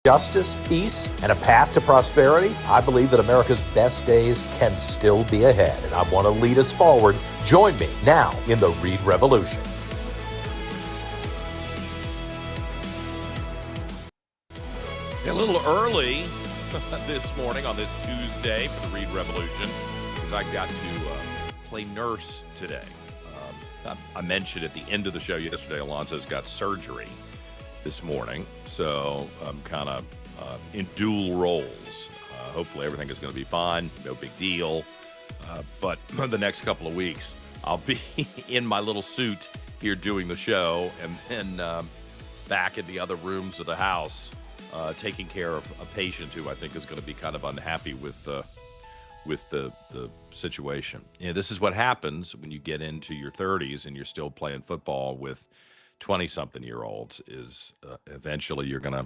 Justice, peace, and a path to prosperity, I believe that America's best days can still be ahead, and I want to lead us forward. Join me now in the Reid Revolution. A little early this morning on this Tuesday for the Reid Revolution because I got to play nurse today. I mentioned at the end of the show yesterday, Alonzo's got surgery this morning, so I'm kind of in dual roles. Hopefully everything is going to be fine, no big deal. But the next couple of weeks, I'll be in my little suit here doing the show, and then back in the other rooms of the house taking care of a patient who I think is going to be kind of unhappy with the situation. You know, this is what happens when you get into your 30s and you're still playing football with 20-something-year-olds is eventually you're going to,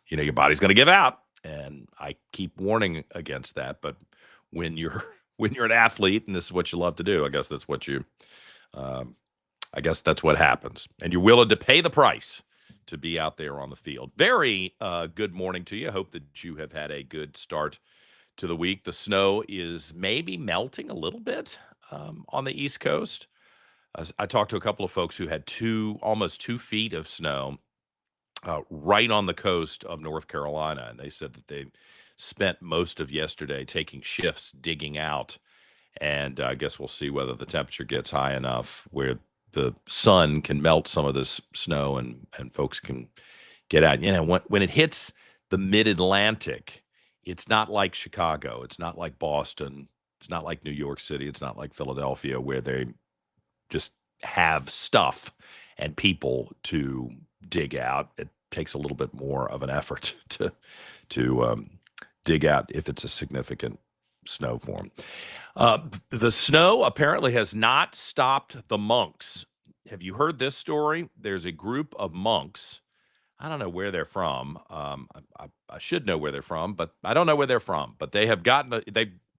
your body's going to give out. And I keep warning against that. But when you're an athlete and this is what you love to do, I guess that's what happens. And you're willing to pay the price to be out there on the field. Very good morning to you. Hope that you have had a good start to the week. The snow is maybe melting a little bit on the East Coast. I talked to a couple of folks who had almost 2 feet of snow right on the coast of North Carolina, and they said that they spent most of yesterday taking shifts digging out, and I guess we'll see whether the temperature gets high enough where the sun can melt some of this snow and folks can get out. When it hits the mid-Atlantic, it's not like Chicago, it's not like Boston, it's not like New York City, it's not like Philadelphia where they just have stuff and people to dig out. It takes a little bit more of an effort to dig out if it's a significant snow form. The snow apparently has not stopped the monks. Have you heard this story? There's a group of monks. I don't know where they're from. I should know where they're from, but I don't know where they're from. But they have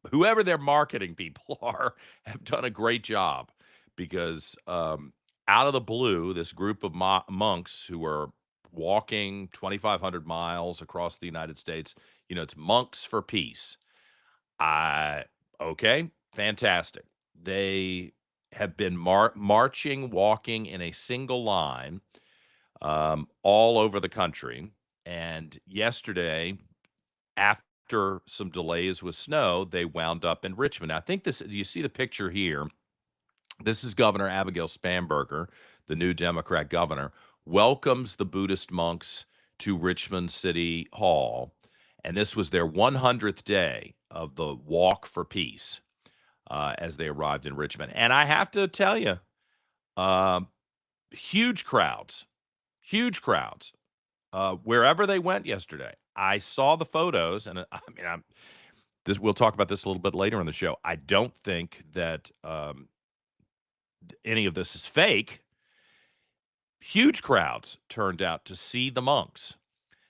whoever their marketing people are have done a great job. Because out of the blue, this group of monks who are walking 2,500 miles across the United States, it's Monks for Peace. Okay, fantastic. They have been marching, walking in a single line all over the country. And yesterday, after some delays with snow, they wound up in Richmond. Now, I think you see the picture here. This is Governor Abigail Spanberger, the new Democrat governor, welcomes the Buddhist monks to Richmond City Hall. And this was their 100th day of the Walk for Peace as they arrived in Richmond. And I have to tell you, huge crowds, wherever they went yesterday. I saw the photos, and we'll talk about this a little bit later in the show. I don't think that any of this is fake. Huge crowds turned out to see the monks.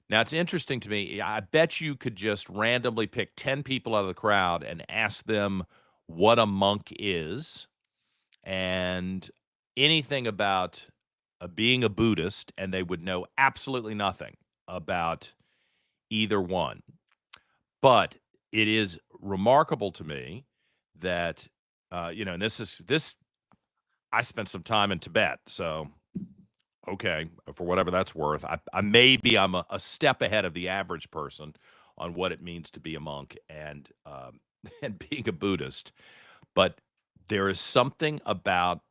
Now, it's interesting to me. I bet you could just randomly pick 10 people out of the crowd and ask them what a monk is and anything about being a Buddhist, and they would know absolutely nothing about either one. But it is remarkable to me that, and this I spent some time in Tibet, so okay, for whatever that's worth. I'm a step ahead of the average person on what it means to be a monk and being a Buddhist. But there is something about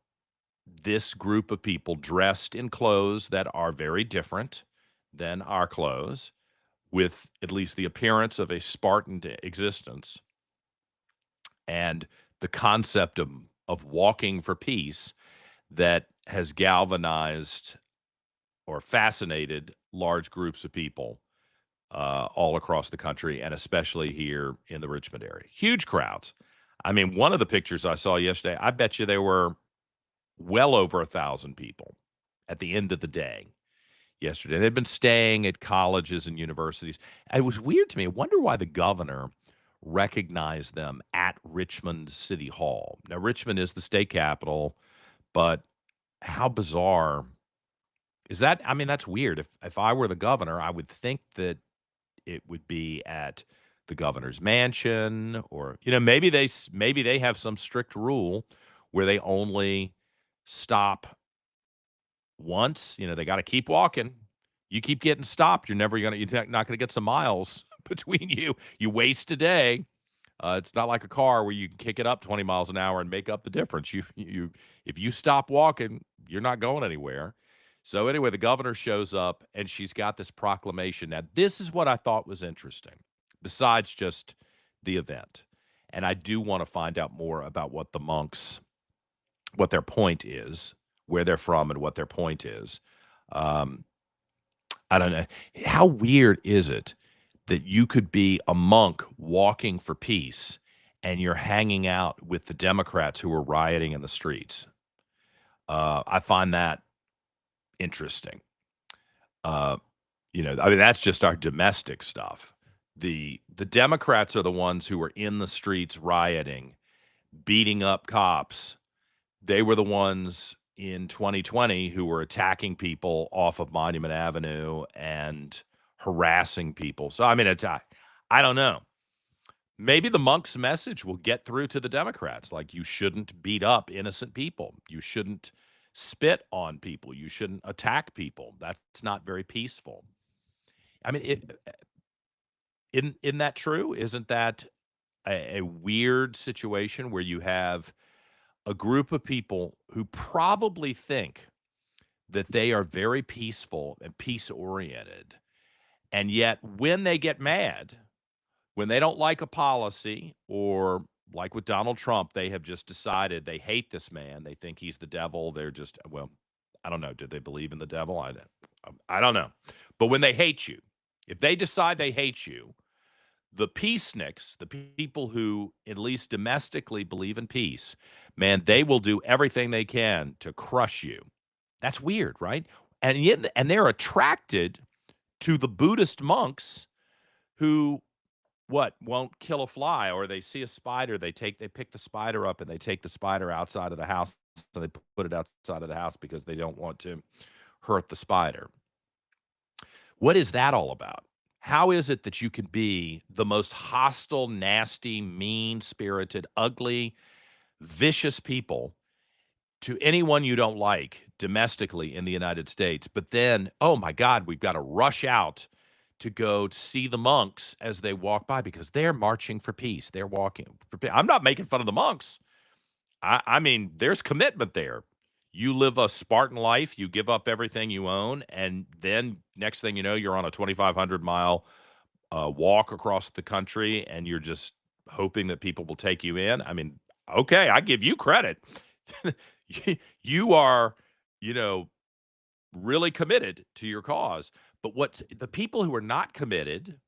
this group of people dressed in clothes that are very different than our clothes, with at least the appearance of a Spartan existence, and the concept of walking for peace that has galvanized or fascinated large groups of people all across the country, and especially here in the Richmond area. Huge crowds. I mean, one of the pictures I saw yesterday, I bet you there were well over 1,000 people at the end of the day yesterday. They've been staying at colleges and universities. It was weird to me. I wonder why the governor recognized them at Richmond City Hall. Now, Richmond is the state capital, but how bizarre is that? I mean, that's weird. If I were the governor, I would think that it would be at the governor's mansion, or maybe they have some strict rule where they only stop once. They got to keep walking. You keep getting stopped, you're not going to get some miles between you. You waste a day. It's not like a car where you can kick it up 20 miles an hour and make up the difference. If you stop walking, you're not going anywhere. So anyway, the governor shows up and she's got this proclamation. Now, this is what I thought was interesting, besides just the event. And I do want to find out more about what the monks, what their point is, where they're from, and what their point is. I don't know. How weird is it that you could be a monk walking for peace and you're hanging out with the Democrats who are rioting in the streets? I find that interesting. I mean, that's just our domestic stuff. The Democrats are the ones who are in the streets rioting, beating up cops. They were the ones in 2020 who were attacking people off of Monument Avenue and harassing people. So, I mean, I don't know. Maybe the monk's message will get through to the Democrats. Like, you shouldn't beat up innocent people. You shouldn't spit on people. You shouldn't attack people. That's not very peaceful. I mean, isn't that true? Isn't that a weird situation where you have a group of people who probably think that they are very peaceful and peace-oriented, and yet when they get mad, when they don't like a policy, or like with Donald Trump, they have just decided they hate this man. They think he's the devil. They're just, well, I don't know. Do they believe in the devil? I don't know. But when they hate you, if they decide they hate you, the peaceniks, the people who at least domestically believe in peace, man, they will do everything they can to crush you. That's weird, right? And yet, and they're attracted to the Buddhist monks who won't kill a fly, or they see a spider, they pick the spider up and they take the spider outside of the house, so they put it outside of the house because they don't want to hurt the spider. What is that all about? How is it that you can be the most hostile, nasty, mean-spirited, ugly, vicious people to anyone you don't like domestically in the United States, but then, oh my God, we've got to rush out to go see the monks as they walk by because they're marching for peace. They're walking for peace. I'm not making fun of the monks. I mean, there's commitment there. You live a Spartan life, you give up everything you own, and then next thing you know, you're on a 2,500-mile walk across the country, and you're just hoping that people will take you in. I mean, okay, I give you credit. You are, really committed to your cause. But what's the people who are not committed,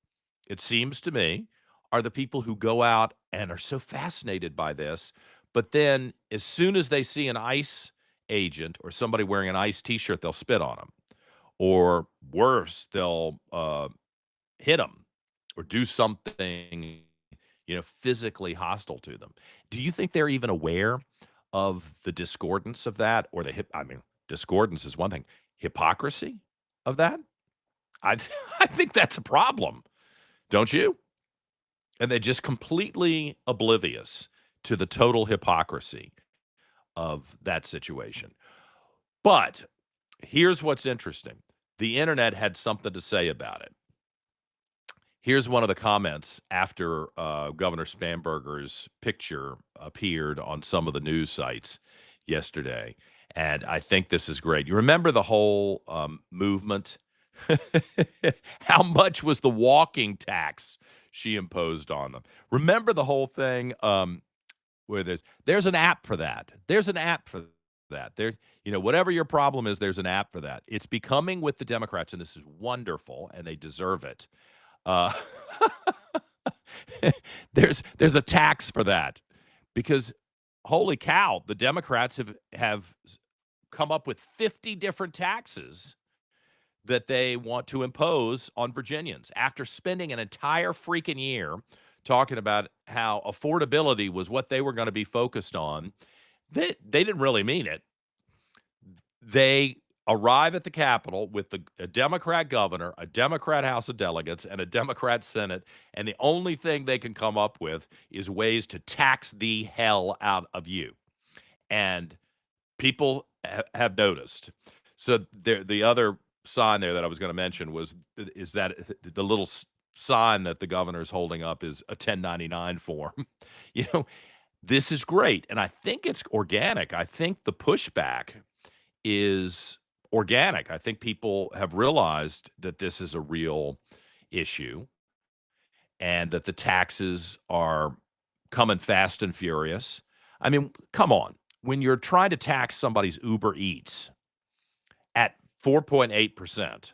it seems to me, are the people who go out and are so fascinated by this, but then as soon as they see an ICE agent or somebody wearing an ICE T-shirt, they'll spit on them, or worse, they'll hit them or do something, physically hostile to them. Do you think they're even aware of the discordance of that, or discordance is one thing, hypocrisy of that? I I think that's a problem, don't you? And they're just completely oblivious to the total hypocrisy of that situation. But here's what's interesting. The internet had something to say about it. Here's one of the comments after Governor Spanberger's picture appeared on some of the news sites yesterday. And I think this is great. You remember the whole movement? How much was the walking tax she imposed on them? Remember the whole thing where there's an app for that. There's an app for that. Whatever your problem is, there's an app for that. It's becoming with the Democrats, and this is wonderful, and they deserve it. There's a tax for that because holy cow, the Democrats have come up with 50 different taxes that they want to impose on Virginians after spending an entire freaking year talking about how affordability was what they were going to be focused on. They didn't really mean it. They arrive at the Capitol with a Democrat governor, a Democrat House of Delegates, and a Democrat Senate, and the only thing they can come up with is ways to tax the hell out of you. And people have noticed. So the other sign there that I was going to mention is that the little sign that the governor is holding up is a 1099 form. You know, this is great, and I think it's organic. I think the pushback is organic. I think people have realized that this is a real issue and that the taxes are coming fast and furious. I mean, come on. When you're trying to tax somebody's Uber Eats at 4.8%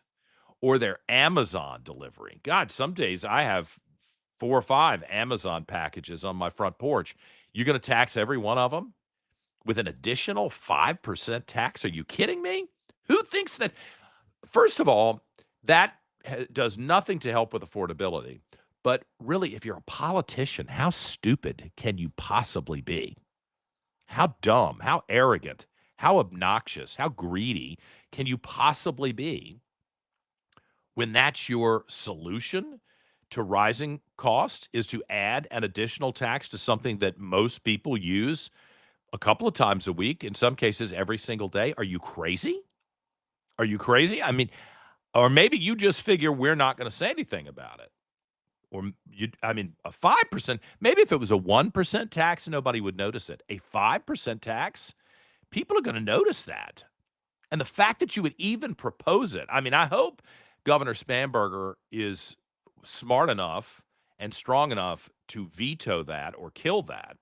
or their Amazon delivery. God, some days I have 4 or 5 Amazon packages on my front porch. You're going to tax every one of them with an additional 5% tax? Are you kidding me? Who thinks that? First of all, that does nothing to help with affordability. But really, if you're a politician, how stupid can you possibly be? How dumb, how arrogant, how obnoxious, how greedy can you possibly be when that's your solution to rising costs, is to add an additional tax to something that most people use a couple of times a week, in some cases every single day? Are you crazy? Are you crazy? I mean, or maybe you just figure we're not going to say anything about it. Or I mean, a 5%, maybe if it was a 1% tax, nobody would notice it. A 5% tax, people are going to notice that. And the fact that you would even propose it, I mean, I hope Governor Spanberger is smart enough and strong enough to veto that or kill that.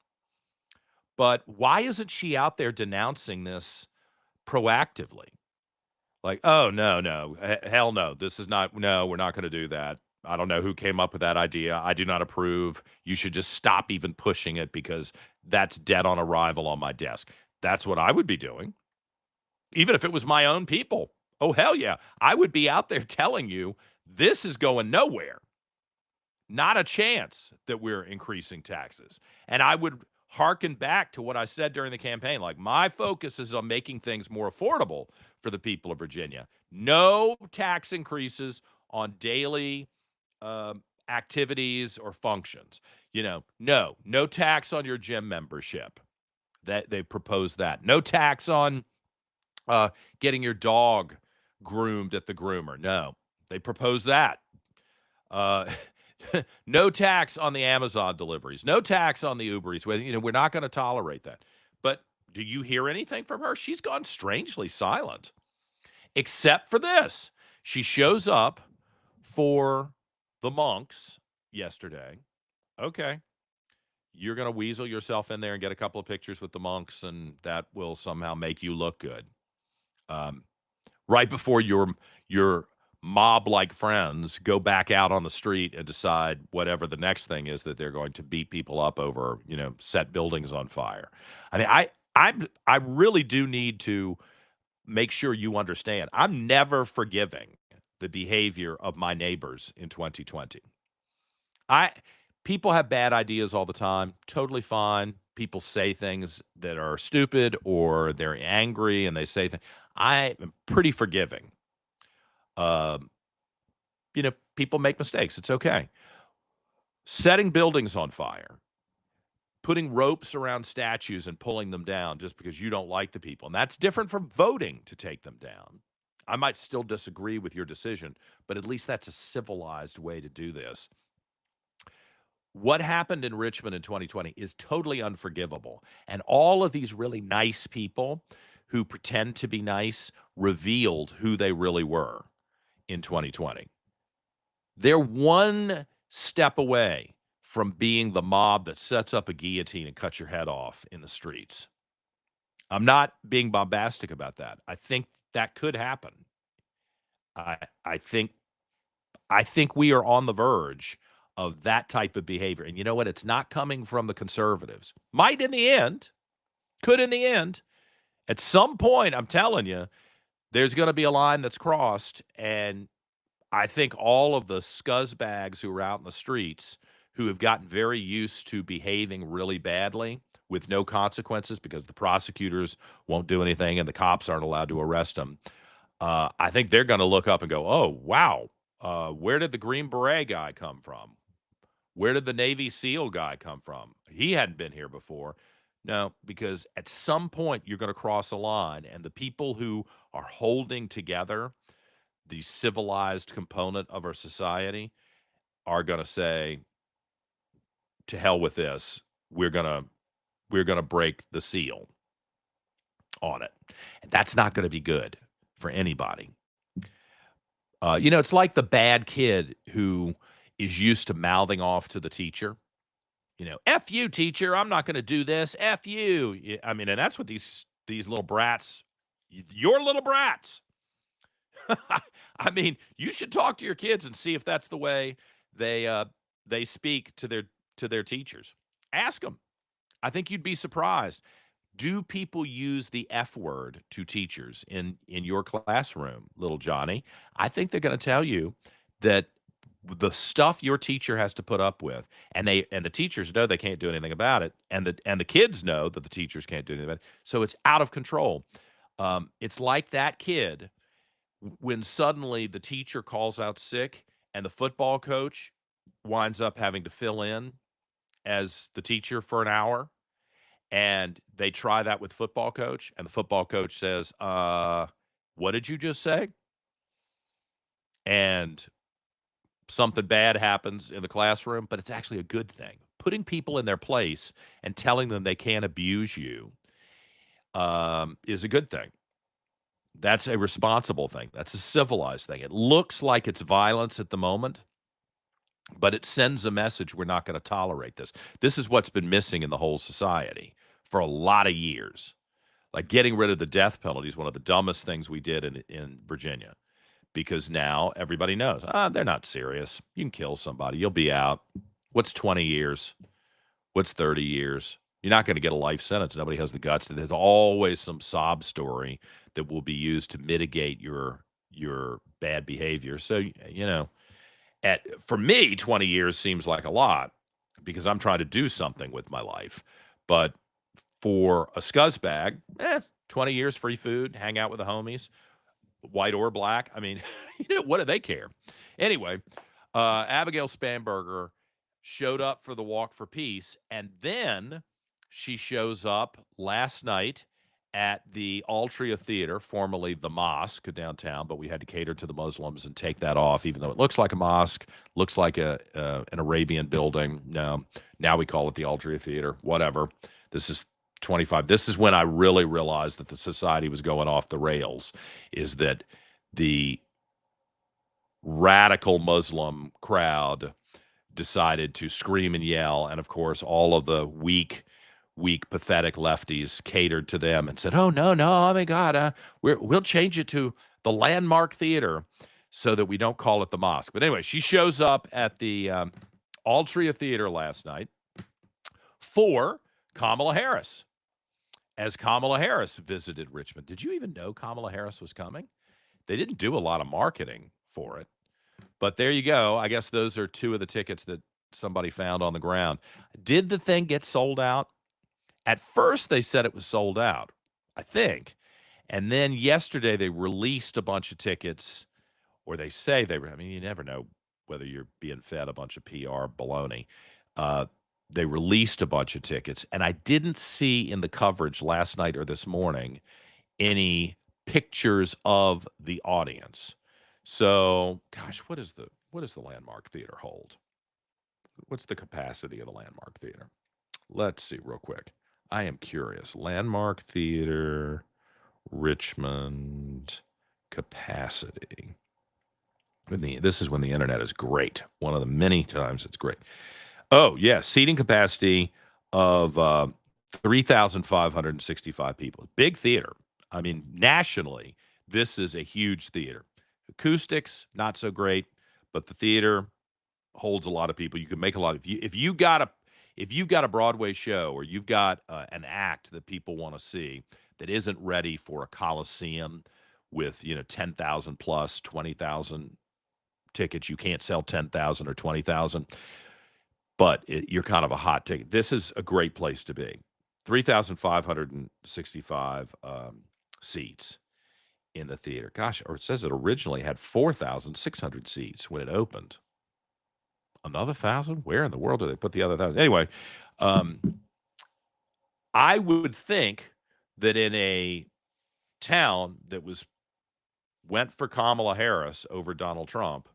But why isn't she out there denouncing this proactively? Like, oh, no, hell no, this is not, no, we're not going to do that. I don't know who came up with that idea. I do not approve. You should just stop even pushing it because that's dead on arrival on my desk. That's what I would be doing. Even if it was my own people. Oh, hell yeah. I would be out there telling you this is going nowhere. Not a chance that we're increasing taxes. And I would hearken back to what I said during the campaign. Like, my focus is on making things more affordable for the people of Virginia. No tax increases on daily activities or functions. You know, no tax on your gym membership. That they proposed that. No tax on getting your dog groomed at the groomer. No, they proposed that. No tax on the Amazon deliveries. No tax on the Uber Eats. You know, we're not going to tolerate that. But do you hear anything from her? She's gone strangely silent, except for this. She shows up for the monks yesterday. Okay. You're going to weasel yourself in there and get a couple of pictures with the monks, and that will somehow make you look good. Right before your mob-like friends go back out on the street and decide whatever the next thing is that they're going to beat people up over, you know, set buildings on fire. I mean, I really do need to make sure you understand. I'm never forgiving the behavior of my neighbors in 2020. People have bad ideas all the time. Totally fine. People say things that are stupid or they're angry and they say things. I am pretty forgiving. You know, people make mistakes. It's okay. Setting buildings on fire, putting ropes around statues and pulling them down just because you don't like the people. And that's different from voting to take them down. I might still disagree with your decision, but at least that's a civilized way to do this. What happened in Richmond in 2020 is totally unforgivable. And all of these really nice people who pretend to be nice revealed who they really were in 2020. They're one step away from being the mob that sets up a guillotine and cuts your head off in the streets. I'm not being bombastic about that. I think that could happen. I think we are on the verge of that type of behavior. And you know what? It's not coming from the conservatives. Might in the end, could in the end. At some point, I'm telling you, there's going to be a line that's crossed. And I think all of the scuzzbags who are out in the streets who have gotten very used to behaving really badly with no consequences because the prosecutors won't do anything and the cops aren't allowed to arrest them. I think they're going to look up and go, oh, wow, where did the Green Beret guy come from? Where did the Navy SEAL guy come from? He hadn't been here before. No, because at some point you're going to cross a line, and the people who are holding together the civilized component of our society are going to say, to hell with this. We're going to break the seal on it. And that's not going to be good for anybody. It's like the bad kid who is used to mouthing off to the teacher. F you, teacher. I'm not going to do this. F you. I mean, and that's what these little brats, your little brats. I mean, you should talk to your kids and see if that's the way they speak to their teachers. Ask them. I think you'd be surprised. Do people use the F word to teachers in your classroom, little Johnny? I think they're going to tell you that the stuff your teacher has to put up with, and the teachers know they can't do anything about it, and the kids know that the teachers can't do anything about it. So it's out of control. It's like that kid when suddenly the teacher calls out sick and the football coach winds up having to fill in as the teacher for an hour, and they try that with football coach, and the football coach says, what did you just say? And something bad happens in the classroom, but it's actually a good thing. Putting people in their place and telling them they can't abuse you is a good thing. That's a responsible thing. That's a civilized thing. It looks like it's violence at the moment, but it sends a message we're not going to tolerate this. This is what's been missing in the whole society for a lot of years. Like getting rid of the death penalty is one of the dumbest things we did in Virginia, because now everybody knows, they're not serious. You can kill somebody. You'll be out. What's 20 years? What's 30 years? You're not going to get a life sentence. Nobody has the guts. There's always some sob story that will be used to mitigate your bad behavior. So, for me, 20 years seems like a lot because I'm trying to do something with my life. But for a scuzzbag, 20 years free food, hang out with the homies, white or black. I mean, what do they care? Anyway, Abigail Spanberger showed up for the Walk for Peace, and then she shows up last night at the Altria Theater, formerly the Mosque downtown, but we had to cater to the Muslims and take that off, even though it looks like a mosque, looks like an Arabian building. No, now we call it the Altria Theater, whatever. This is 25. This is when I really realized that the society was going off the rails, is that the radical Muslim crowd decided to scream and yell. And of course, all of the weak, pathetic lefties catered to them and said, oh, no, oh my God, we'll change it to the Landmark Theater so that we don't call it the Mosque. But anyway, she shows up at the Altria Theater last night for Kamala Harris, as Kamala Harris visited Richmond. Did you even know Kamala Harris was coming? They didn't do a lot of marketing for it. But there you go. I guess those are two of the tickets that somebody found on the ground. Did the thing get sold out? At first, they said it was sold out, I think. And then yesterday, they released a bunch of tickets, or they say they were. I mean, you never know whether you're being fed a bunch of PR baloney. They released a bunch of tickets, and I didn't see in the coverage last night or this morning any pictures of the audience. So, gosh, what does the Landmark Theater hold? What's the capacity of the Landmark Theater? Let's see real quick. I am curious. Landmark Theater, Richmond, capacity. This is when the internet is great. One of the many times it's great. Oh, yeah, seating capacity of 3,565 people. Big theater. I mean, nationally, this is a huge theater. Acoustics, not so great, but the theater holds a lot of people. You can make a lot of if you got a Broadway show, or you've got an act that people want to see that isn't ready for a Coliseum with 10,000 plus 20,000 tickets. You can't sell 10,000 or 20,000. But you're kind of a hot ticket. This is a great place to be. 3,565 seats. in the theater. Gosh, or it says it originally had 4,600 seats when it opened. Another 1,000? Where in the world did they put the other 1,000? Anyway, um, I would think that in a town that went for Kamala Harris over Donald Trump,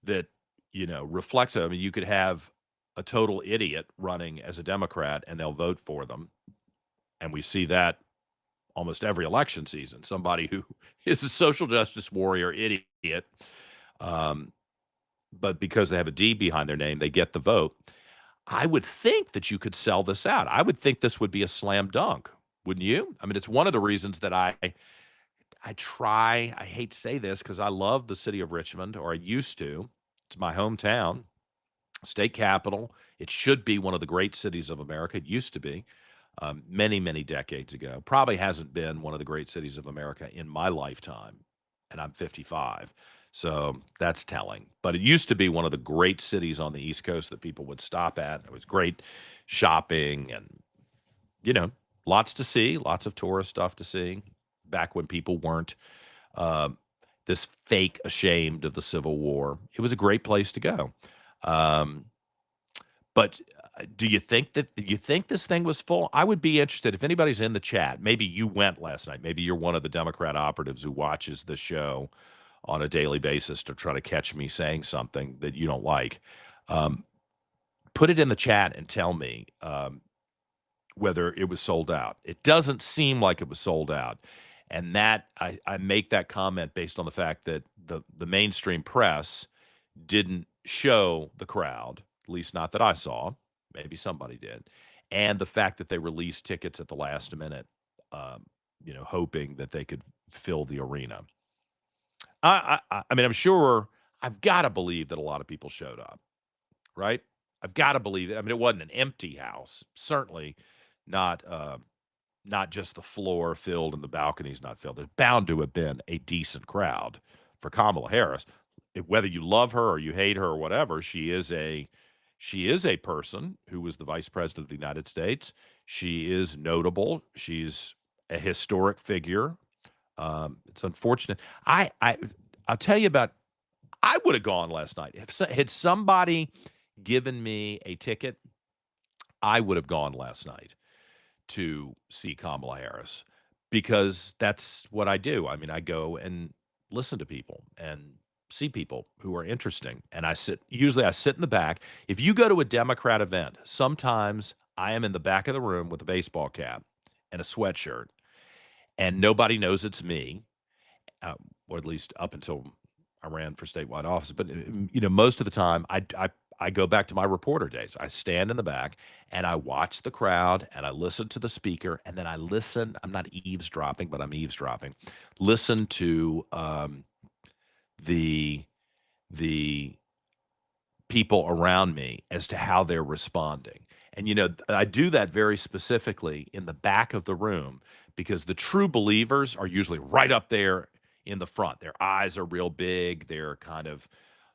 that, reflects it. I mean, you could have a total idiot running as a Democrat, and they'll vote for them, and we see that almost every election season. Somebody who is a social justice warrior idiot, um, but because they have a D behind their name, they get the vote. I would think that you could sell this out. I would think this would be a slam dunk, wouldn't you? I mean, it's one of the reasons that I hate to say this because I love the city of Richmond, or I used to. It's my hometown, state capital. It should be one of the great cities of America. It used to be many, many decades ago. Probably hasn't been one of the great cities of America in my lifetime, and I'm 55. So that's telling. But it used to be one of the great cities on the East Coast that people would stop at. It was great shopping and, you know, lots to see, lots of tourist stuff to see back when people weren't this fake ashamed of the Civil War. It was a great place to go. Um, but do you think this thing was full? I would be interested if anybody's in the chat. Maybe you went last night. Maybe you're one of the Democrat operatives who watches the show on a daily basis to try to catch me saying something that you don't like. Put it in the chat and tell me whether it was sold out. It doesn't seem like it was sold out. And that I make that comment based on the fact that the mainstream press didn't show the crowd, at least not that I saw. Maybe somebody did. And the fact that they released tickets at the last minute, hoping that they could fill the arena. I mean, I'm sure I've got to believe that a lot of people showed up, right? I've got to believe it. I mean, it wasn't an empty house. Certainly not not just the floor filled and the balconies not filled. There's bound to have been a decent crowd for Kamala Harris. Whether you love her or you hate her or whatever, she is a person who was the vice president of the United States. She is notable. She's a historic figure. It's unfortunate. I'll tell you about. I would have gone last night had somebody given me a ticket. I would have gone last night to see Kamala Harris because that's what I do. I mean, I go and listen to people and see people who are interesting. And I sit in the back. If you go to a Democrat event, sometimes I am in the back of the room with a baseball cap and a sweatshirt, and nobody knows it's me, or at least up until I ran for statewide office. But most of the time, I go back to my reporter days. I stand in the back and I watch the crowd and I listen to the speaker, and then I listen. I'm not eavesdropping, but I'm eavesdropping. Listen to the people around me as to how they're responding. And I do that very specifically in the back of the room because the true believers are usually right up there in the front. Their eyes are real big. They're kind of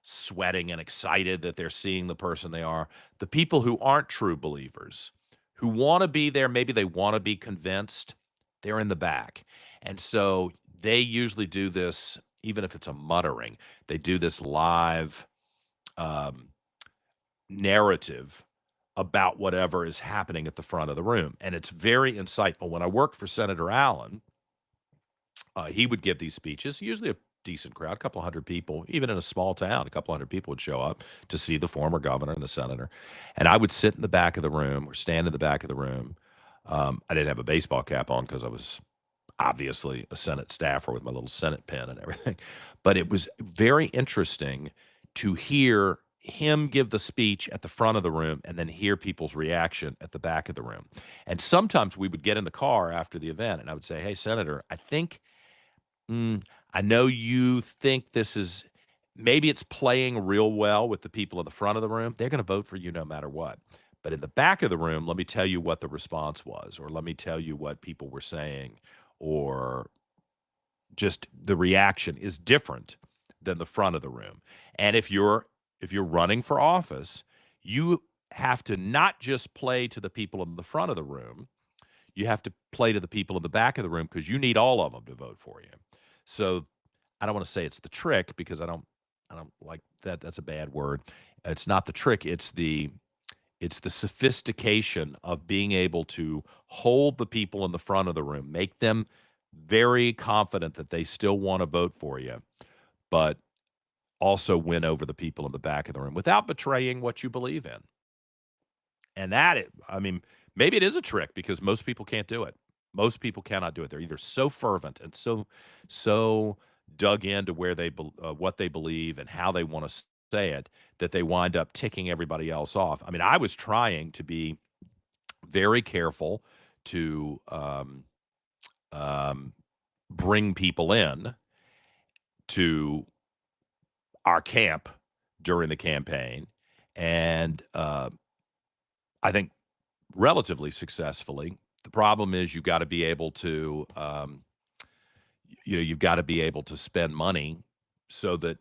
sweating and excited that they're seeing the person they are. The people who aren't true believers, who want to be there, maybe they want to be convinced, they're in the back. And so they usually do this, even if it's a muttering, they do this live narrative about whatever is happening at the front of the room. And it's very insightful. When I worked for Senator Allen, he would give these speeches, usually a decent crowd, a couple hundred people, even in a small town, a couple hundred people would show up to see the former governor and the senator. And I would sit in the back of the room or stand in the back of the room. I didn't have a baseball cap on because I was obviously a Senate staffer with my little Senate pen and everything. But it was very interesting to hear him give the speech at the front of the room and then hear people's reaction at the back of the room. And sometimes we would get in the car after the event and I would say, "Hey, Senator, I think I know you think this is maybe it's playing real well with the people in the front of the room. They're going to vote for you no matter what. But in the back of the room, let me tell you what the response was, or let me tell you what people were saying, or just the reaction is different than the front of the room. And if you're running for office, you have to not just play to the people in the front of the room, you have to play to the people in the back of the room because you need all of them to vote for you. So I don't want to say it's the trick because I don't like that. That's a bad word. It's not the trick. It's the sophistication of being able to hold the people in the front of the room, make them very confident that they still want to vote for you, but also win over the people in the back of the room without betraying what you believe in. And I mean, maybe it is a trick because most people can't do it. Most people cannot do it. They're either so fervent and so dug into where what they believe and how they want to say it that they wind up ticking everybody else off. I mean, I was trying to be very careful to bring people in to our camp during the campaign, and I think relatively successfully. The problem is you've got to be able to, you've got to be able to spend money so that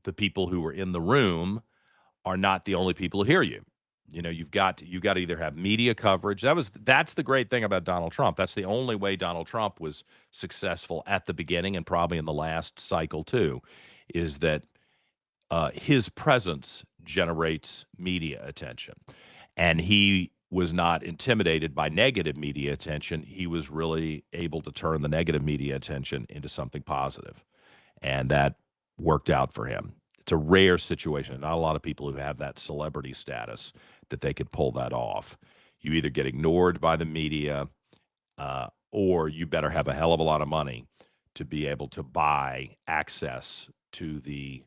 the people who are in the room are not the only people who hear you. You've got to either have media coverage. That's the great thing about Donald Trump. That's the only way Donald Trump was successful at the beginning and probably in the last cycle too, is that his presence generates media attention. And he was not intimidated by negative media attention. He was really able to turn the negative media attention into something positive. And that worked out for him. It's a rare situation. Not a lot of people who have that celebrity status that they could pull that off. You either get ignored by the media or you better have a hell of a lot of money to be able to buy access to the,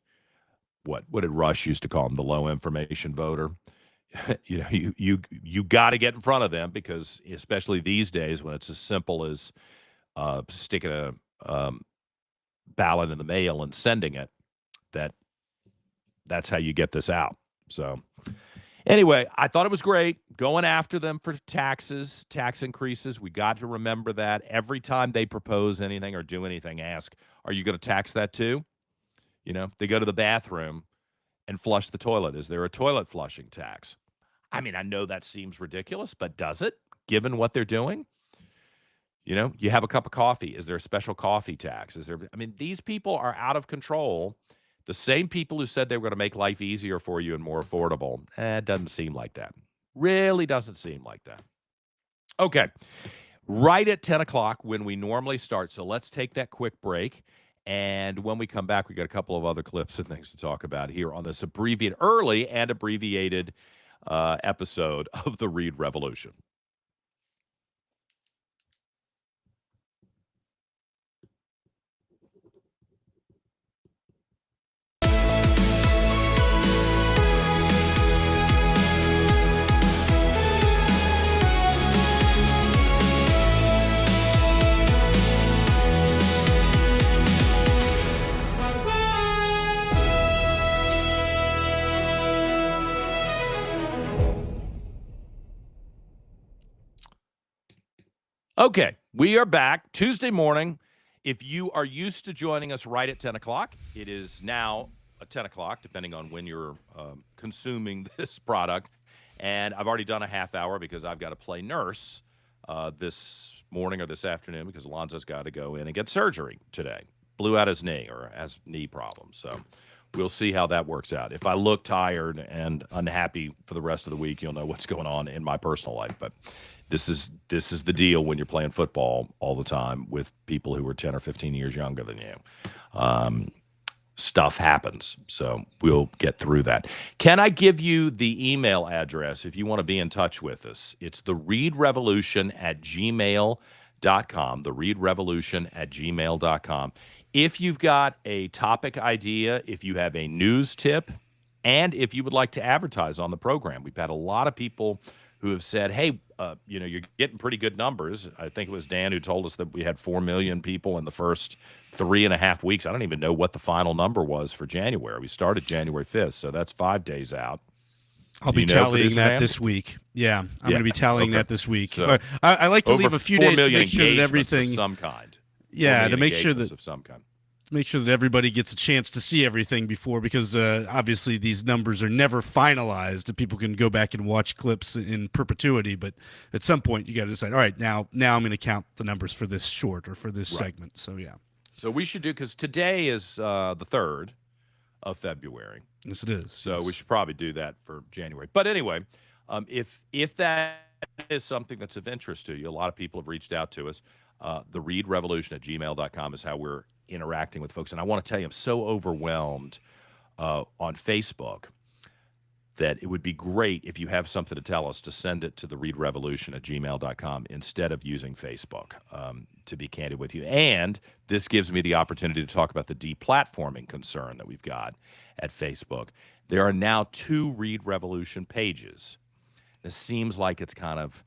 what did Rush used to call him, the low information voter. You got to get in front of them because, especially these days, when it's as simple as sticking a ballot in the mail and sending it, that's how you get this out. So, anyway, I thought it was great going after them for tax increases. We got to remember that every time they propose anything or do anything, ask, "Are you going to tax that too?" They go to the bathroom and flush the toilet. Is there a toilet flushing tax? I mean, I know that seems ridiculous, but does it, given what they're doing? You have a cup of coffee. Is there a special coffee tax? These people are out of control. The same people who said they were going to make life easier for you and more affordable. It doesn't seem like that. Really doesn't seem like that. Okay. Right at 10 o'clock when we normally start. So let's take that quick break. And when we come back, we got a couple of other clips and things to talk about here on this early and abbreviated episode of the Reid Revolution. Okay, we are back Tuesday morning. If you are used to joining us right at 10 o'clock, it is now 10 o'clock, depending on when you're consuming this product. And I've already done a half hour because I've got to play nurse this morning or this afternoon because Alonzo's got to go in and get surgery today. Blew out his knee or has knee problems. So we'll see how that works out. If I look tired and unhappy for the rest of the week, you'll know what's going on in my personal life. But this is the deal when you're playing football all the time with people who are 10 or 15 years younger than you. Stuff happens, so we'll get through that. Can I give you the email address if you want to be in touch with us? It's the reidrevolution@gmail.com, the reidrevolution@gmail.com. If you've got a topic idea, if you have a news tip, and if you would like to advertise on the program, we've had a lot of people who have said, hey, you're getting pretty good numbers. I think it was Dan who told us that we had 4 million people in the first 3.5 weeks. I don't even know what the final number was for January. We started January 5th, so that's 5 days out. I'll be tallying that this week. Yeah, I'm going to be tallying that this week. So, I like to leave a few days to make sure that everything. Of some kind. Yeah, to make sure that. Of some kind. Make sure that everybody gets a chance to see everything before, because obviously these numbers are never finalized. People can go back and watch clips in perpetuity, but at some point you got to decide, all right, now I'm going to count the numbers for this short or for this segment. So, yeah. So we should do, because today is the 3rd of February. Yes, it is. So yes. we should probably do that for January. But anyway, if that is something that's of interest to you, a lot of people have reached out to us. The Reid Revolution at gmail.com is how we're interacting with folks. And I want to tell you, I'm so overwhelmed on Facebook that it would be great if you have something to tell us to send it to the Reid Revolution at gmail.com instead of using Facebook, to be candid with you. And this gives me the opportunity to talk about the deplatforming concern that we've got at Facebook. There are now 2 Reid Revolution pages. This seems like it's kind of,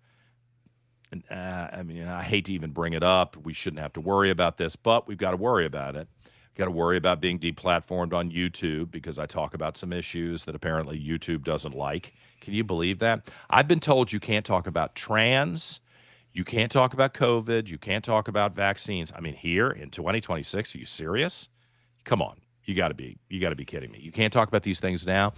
I mean, I hate to even bring it up. We shouldn't have to worry about this, but we've got to worry about it. Got to worry about being deplatformed on YouTube because I talk about some issues that apparently YouTube doesn't like. Can you believe that? I've been told you can't talk about trans, you can't talk about COVID, you can't talk about vaccines. I mean, here in 2026, are you serious? Come on, you got to be kidding me. You can't talk about these things now.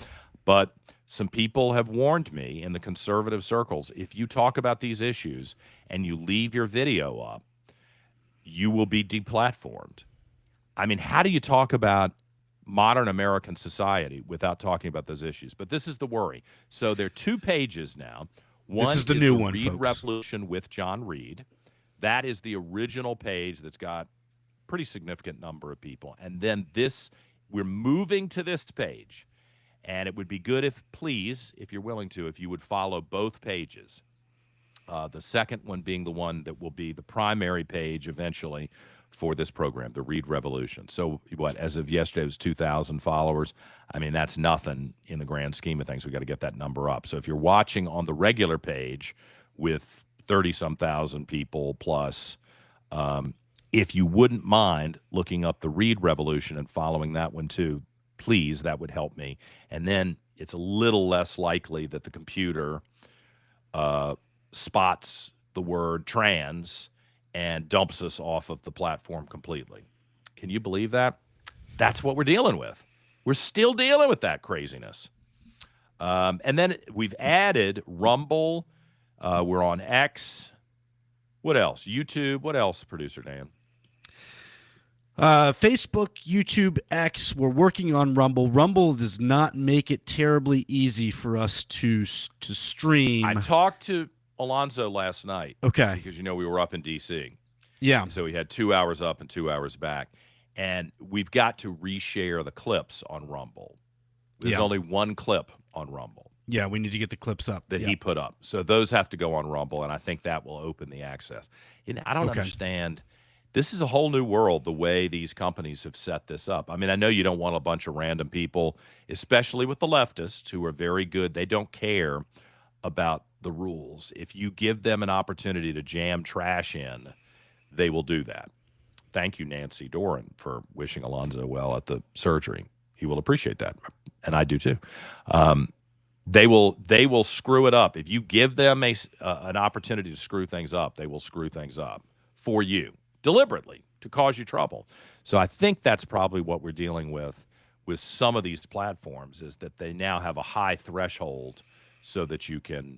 But some people have warned me in the conservative circles, if you talk about these issues and you leave your video up, you will be deplatformed. I mean, how do you talk about modern American society without talking about those issues? But this is the worry. So there are 2 pages now. One This is the new one, Reid folks. Revolution with John Reid. That is the original page that's got a pretty significant number of people. And then we're moving to this page. And it would be good if, please, if you're willing to, if you would follow both pages. The second one being the one that will be the primary page eventually for this program, the Reid Revolution. So what, as of yesterday, it was 2,000 followers. I mean, that's nothing in the grand scheme of things. We got to get that number up. So if you're watching on the regular page with 30-some thousand people plus, if you wouldn't mind looking up the Reid Revolution and following that one too, please, that would help me. And then it's a little less likely that the computer spots the word trans and dumps us off of the platform completely. Can you believe that? That's what we're dealing with. We're still dealing with that craziness. And then we've added Rumble. We're on X. What else? YouTube. What else, Producer Dan? Facebook, YouTube, X. We're working on Rumble. Rumble does not make it terribly easy for us to stream. I talked to Alonzo last night. Okay. Because, we were up in D.C. Yeah. So we had 2 hours up and 2 hours back. And we've got to reshare the clips on Rumble. There's only one clip on Rumble. Yeah, we need to get the clips up. That he put up. So those have to go on Rumble, and I think that will open the access. And I don't understand. This is a whole new world, the way these companies have set this up. I mean, I know you don't want a bunch of random people, especially with the leftists who are very good. They don't care about the rules. If you give them an opportunity to jam trash in, they will do that. Thank you, Nancy Doran, for wishing Alonzo well at the surgery. He will appreciate that, and I do too. They will screw it up. If you give them an opportunity to screw things up, they will screw things up for you deliberately to cause you trouble. So I think that's probably what we're dealing with some of these platforms, is that they now have a high threshold so that you can,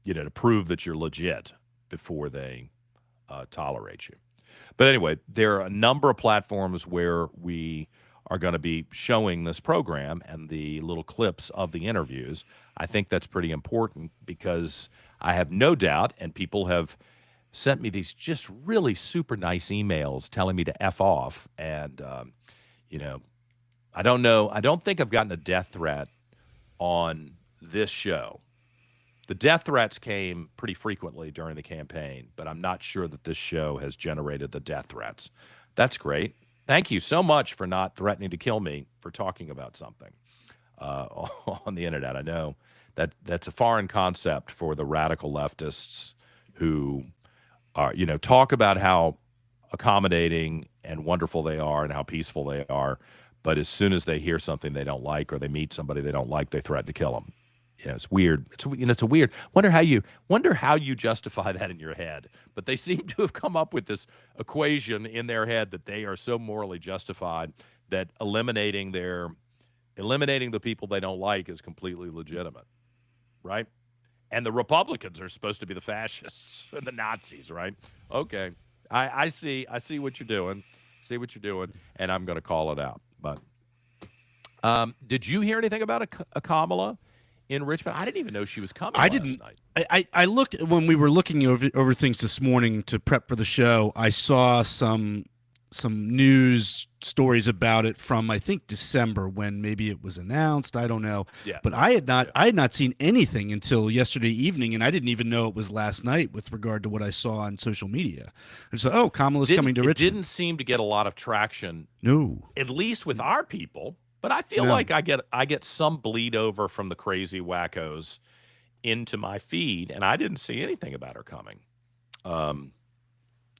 to prove that you're legit before they tolerate you. But anyway, there are a number of platforms where we are going to be showing this program and the little clips of the interviews. I think that's pretty important because I have no doubt, and people have sent me these just really super nice emails telling me to F off. And, I don't know. I don't think I've gotten a death threat on this show. The death threats came pretty frequently during the campaign, but I'm not sure that this show has generated the death threats. That's great. Thank you so much for not threatening to kill me for talking about something on the internet. I know that's a foreign concept for the radical leftists who are, talk about how accommodating and wonderful they are and how peaceful they are. But as soon as they hear something they don't like or they meet somebody they don't like, they threaten to kill them. It's weird. It's a weird. Wonder how you justify that in your head. But they seem to have come up with this equation in their head that they are so morally justified that eliminating the people they don't like is completely legitimate, right? And the Republicans are supposed to be the fascists and the Nazis, right? Okay, I see what you're doing. See what you're doing, and I'm going to call it out. But did you hear anything about a Kamala in Richmond? I didn't even know she was coming last night. I looked when we were looking over things this morning to prep for the show. I saw some news stories about it from, I think, December, when maybe it was announced. I don't know. Yeah. But I had not seen anything until yesterday evening, and I didn't even know it was last night with regard to what I saw on social media. And so, Kamala's coming to Richmond. It didn't seem to get a lot of traction. No. At least with our people. But I feel like I get some bleed over from the crazy wackos into my feed, and I didn't see anything about her coming.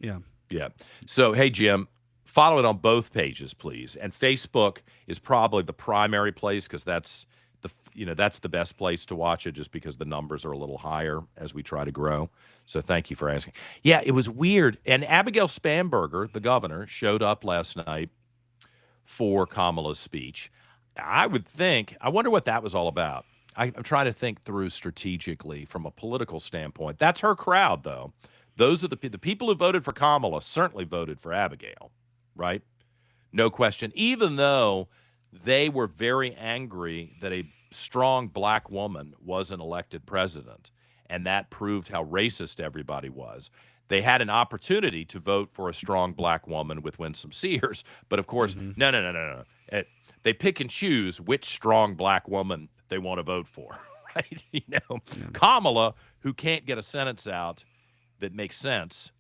Yeah. So, hey, Jim, follow it on both pages, please. And Facebook is probably the primary place, because that's the best place to watch it, just because the numbers are a little higher as we try to grow. So thank you for asking. Yeah, it was weird. And Abigail Spanberger, the governor, showed up last night for Kamala's speech. I wonder what that was all about. I'm trying to think through strategically from a political standpoint. That's her crowd, though. Those are the people who voted for Kamala certainly voted for Abigail, right? No question. Even though they were very angry that a strong black woman was an elected president, and that proved how racist everybody was. They had an opportunity to vote for a strong black woman with Winsome Sears, but of course, no. They pick and choose which strong black woman they want to vote for, right? Kamala, who can't get a sentence out that makes sense,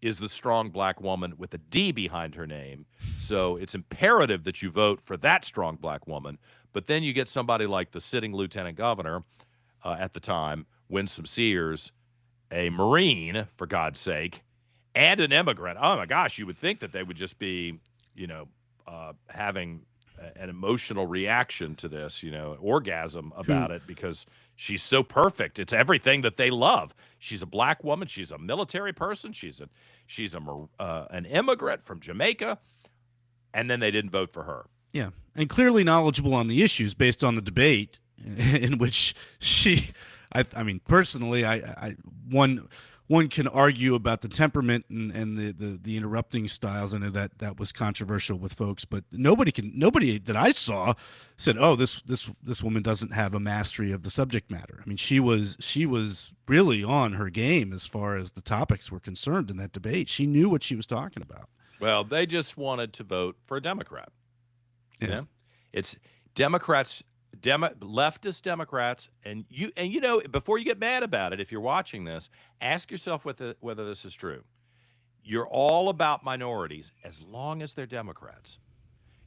is the strong black woman with a D behind her name. So it's imperative that you vote for that strong black woman. But then you get somebody like the sitting lieutenant governor at the time, Winsome Sears, a Marine, for God's sake, and an immigrant. Oh, my gosh, you would think that they would just be, having an emotional reaction to this, orgasm about it, because she's so perfect. It's everything that they love. She's a black woman. She's a military person. She's an immigrant from Jamaica, and then they didn't vote for her. Yeah, and clearly knowledgeable on the issues based on the debate in which she. I mean, personally, one can argue about the temperament and the interrupting styles. I know that was controversial with folks, but nobody that I saw said, "Oh, this woman doesn't have a mastery of the subject matter." I mean, she was really on her game as far as the topics were concerned in that debate. She knew what she was talking about. Well, they just wanted to vote for a Democrat. Yeah. It's Democrats. Leftist Democrats, and before you get mad about it, if you're watching this, ask yourself whether this is true. You're all about minorities as long as they're Democrats.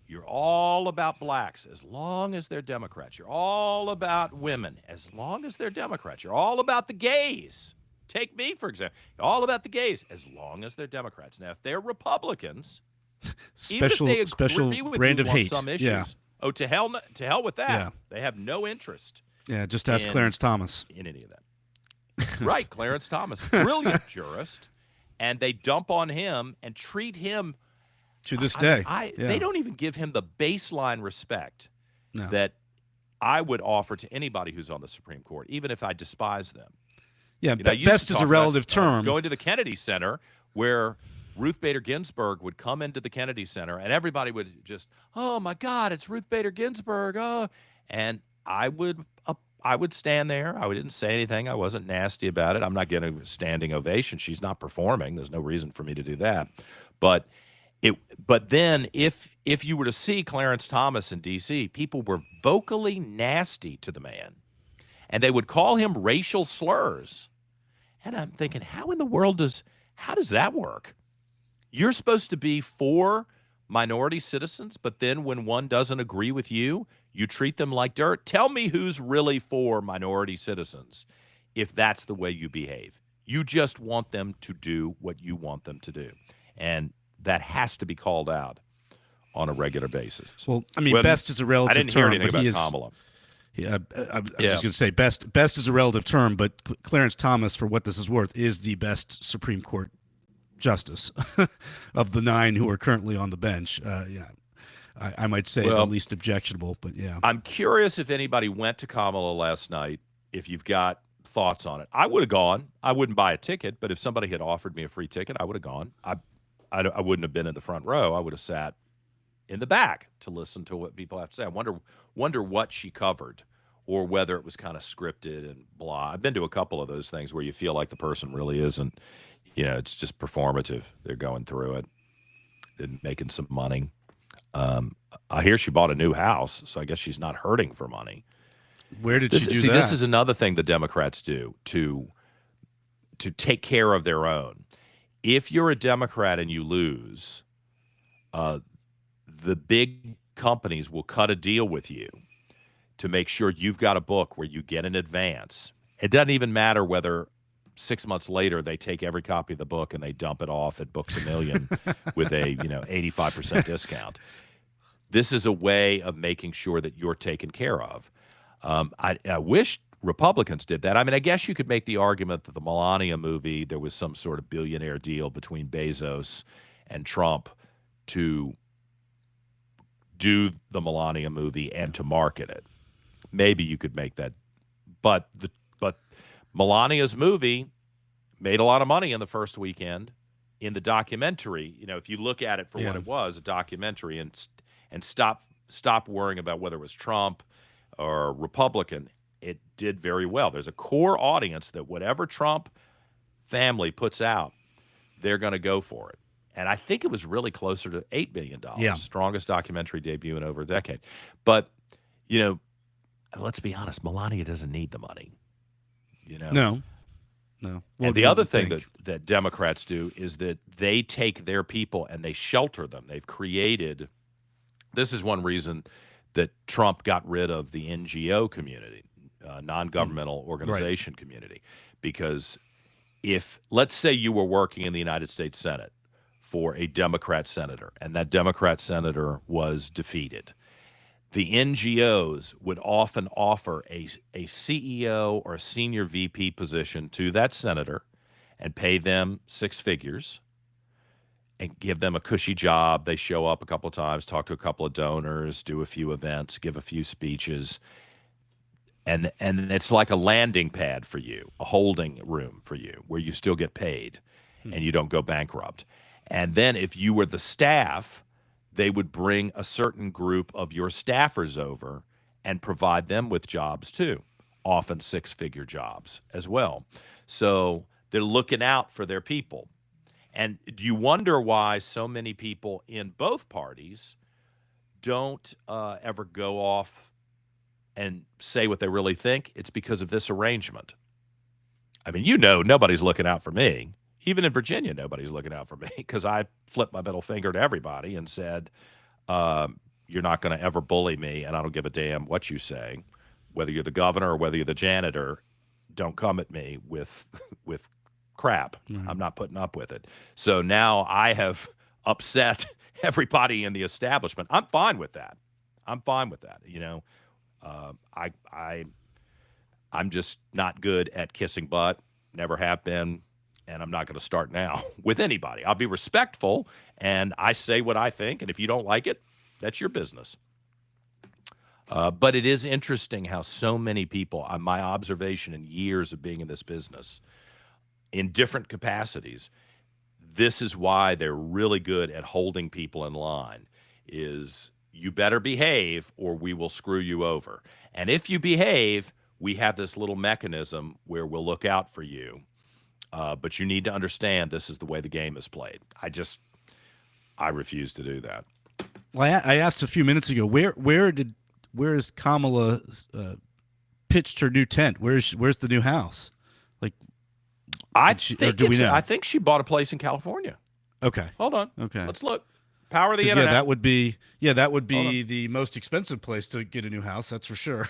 You're all about blacks as long as they're Democrats. You're all about women as long as they're Democrats. You're all about the gays. Take me, for example. You're all about the gays as long as they're Democrats. Now, if they're Republicans, special brand of hate. Some issues, yeah. Oh, to hell with that. Yeah. They have no interest. Yeah, just ask Clarence Thomas. In any of that. Right, Clarence Thomas, brilliant jurist, and they dump on him and treat him to this day. They don't even give him the baseline respect that I would offer to anybody who's on the Supreme Court, even if I despise them. Yeah, best is a relative term. Going to the Kennedy Center, where Ruth Bader Ginsburg would come into the Kennedy Center, and everybody would just, "Oh my God, it's Ruth Bader Ginsburg!" Oh, and I would stand there. I didn't say anything. I wasn't nasty about it. I'm not getting a standing ovation. She's not performing. There's no reason for me to do that. But then, if you were to see Clarence Thomas in D.C., people were vocally nasty to the man, and they would call him racial slurs. And I'm thinking, how in the world does that work? You're supposed to be for minority citizens, but then when one doesn't agree with you, you treat them like dirt. Tell me who's really for minority citizens if that's the way you behave. You just want them to do what you want them to do. And that has to be called out on a regular basis. Well, I mean, best is a relative term. I didn't hear anything about Kamala. Yeah, I'm just going to say best is a relative term, but Clarence Thomas, for what this is worth, is the best Supreme Court justice of the 9 who are currently on the bench. I might say the least objectionable, but yeah. I'm curious if anybody went to Kamala last night, if you've got thoughts on it. I would have gone. I wouldn't buy a ticket, but if somebody had offered me a free ticket, I would have gone. I wouldn't have been in the front row. I would have sat in the back to listen to what people have to say. I wonder what she covered, or whether it was kind of scripted and blah. I've been to a couple of those things where you feel like the person really isn't. It's just performative. They're going through it and making some money. I hear she bought a new house, so I guess she's not hurting for money. Where did she do that? This is another thing the Democrats do to take care of their own. If you're a Democrat and you lose, the big companies will cut a deal with you to make sure you've got a book where you get an advance. It doesn't even matter whether 6 months later they take every copy of the book and they dump it off at Books A Million with a 85% discount. This is a way of making sure that you're taken care of. I wish Republicans did that. I mean, I guess you could make the argument that the Melania movie, there was some sort of billionaire deal between Bezos and Trump to do the Melania movie and to market it. Maybe you could make that. But Melania's movie made a lot of money in the first weekend. In the documentary, if you look at it for what it was, a documentary, and stop worrying about whether it was Trump or Republican, it did very well. There's a core audience that whatever Trump family puts out, they're going to go for it. And I think it was really closer to $8 million. Yeah. Strongest documentary debut in over a decade. But, let's be honest, Melania doesn't need the money. No. And the other thing that Democrats do is that they take their people and they shelter them. They've created – this is one reason that Trump got rid of the NGO community, non-governmental organization community. Because let's say you were working in the United States Senate for a Democrat senator, and that Democrat senator was defeated, the NGOs would often offer a CEO or a senior VP position to that senator and pay them six figures and give them a cushy job. They show up a couple of times, talk to a couple of donors, do a few events, give a few speeches. And it's like a landing pad for you, a holding room for you where you still get paid and you don't go bankrupt. And then if you were the staff, they would bring a certain group of your staffers over and provide them with jobs too, often six-figure jobs as well. So they're looking out for their people. And do you wonder why so many people in both parties don't ever go off and say what they really think? It's because of this arrangement. I mean, nobody's looking out for me. Even in Virginia, nobody's looking out for me because I flipped my middle finger to everybody and said, you're not going to ever bully me, and I don't give a damn what you say. Whether you're the governor or whether you're the janitor, don't come at me with crap. I'm not putting up with it. So now I have upset everybody in the establishment. I'm fine with that. I'm just not good at kissing butt, never have been. And I'm not going to start now with anybody. I'll be respectful, and I say what I think, and if you don't like it, that's your business. But it is interesting how so many people, on my observation in years of being in this business, in different capacities, this is why they're really good at holding people in line, is you better behave or we will screw you over. And if you behave, we have this little mechanism where we'll look out for you. But you need to understand this is the way the game is played. I refuse to do that. Well, I asked a few minutes ago, where is Kamala pitched her new tent? Where's the new house? Like, I think she bought a place in California. Okay. Hold on. Okay. Let's look. Power of the internet. Yeah, that would be the most expensive place to get a new house. That's for sure.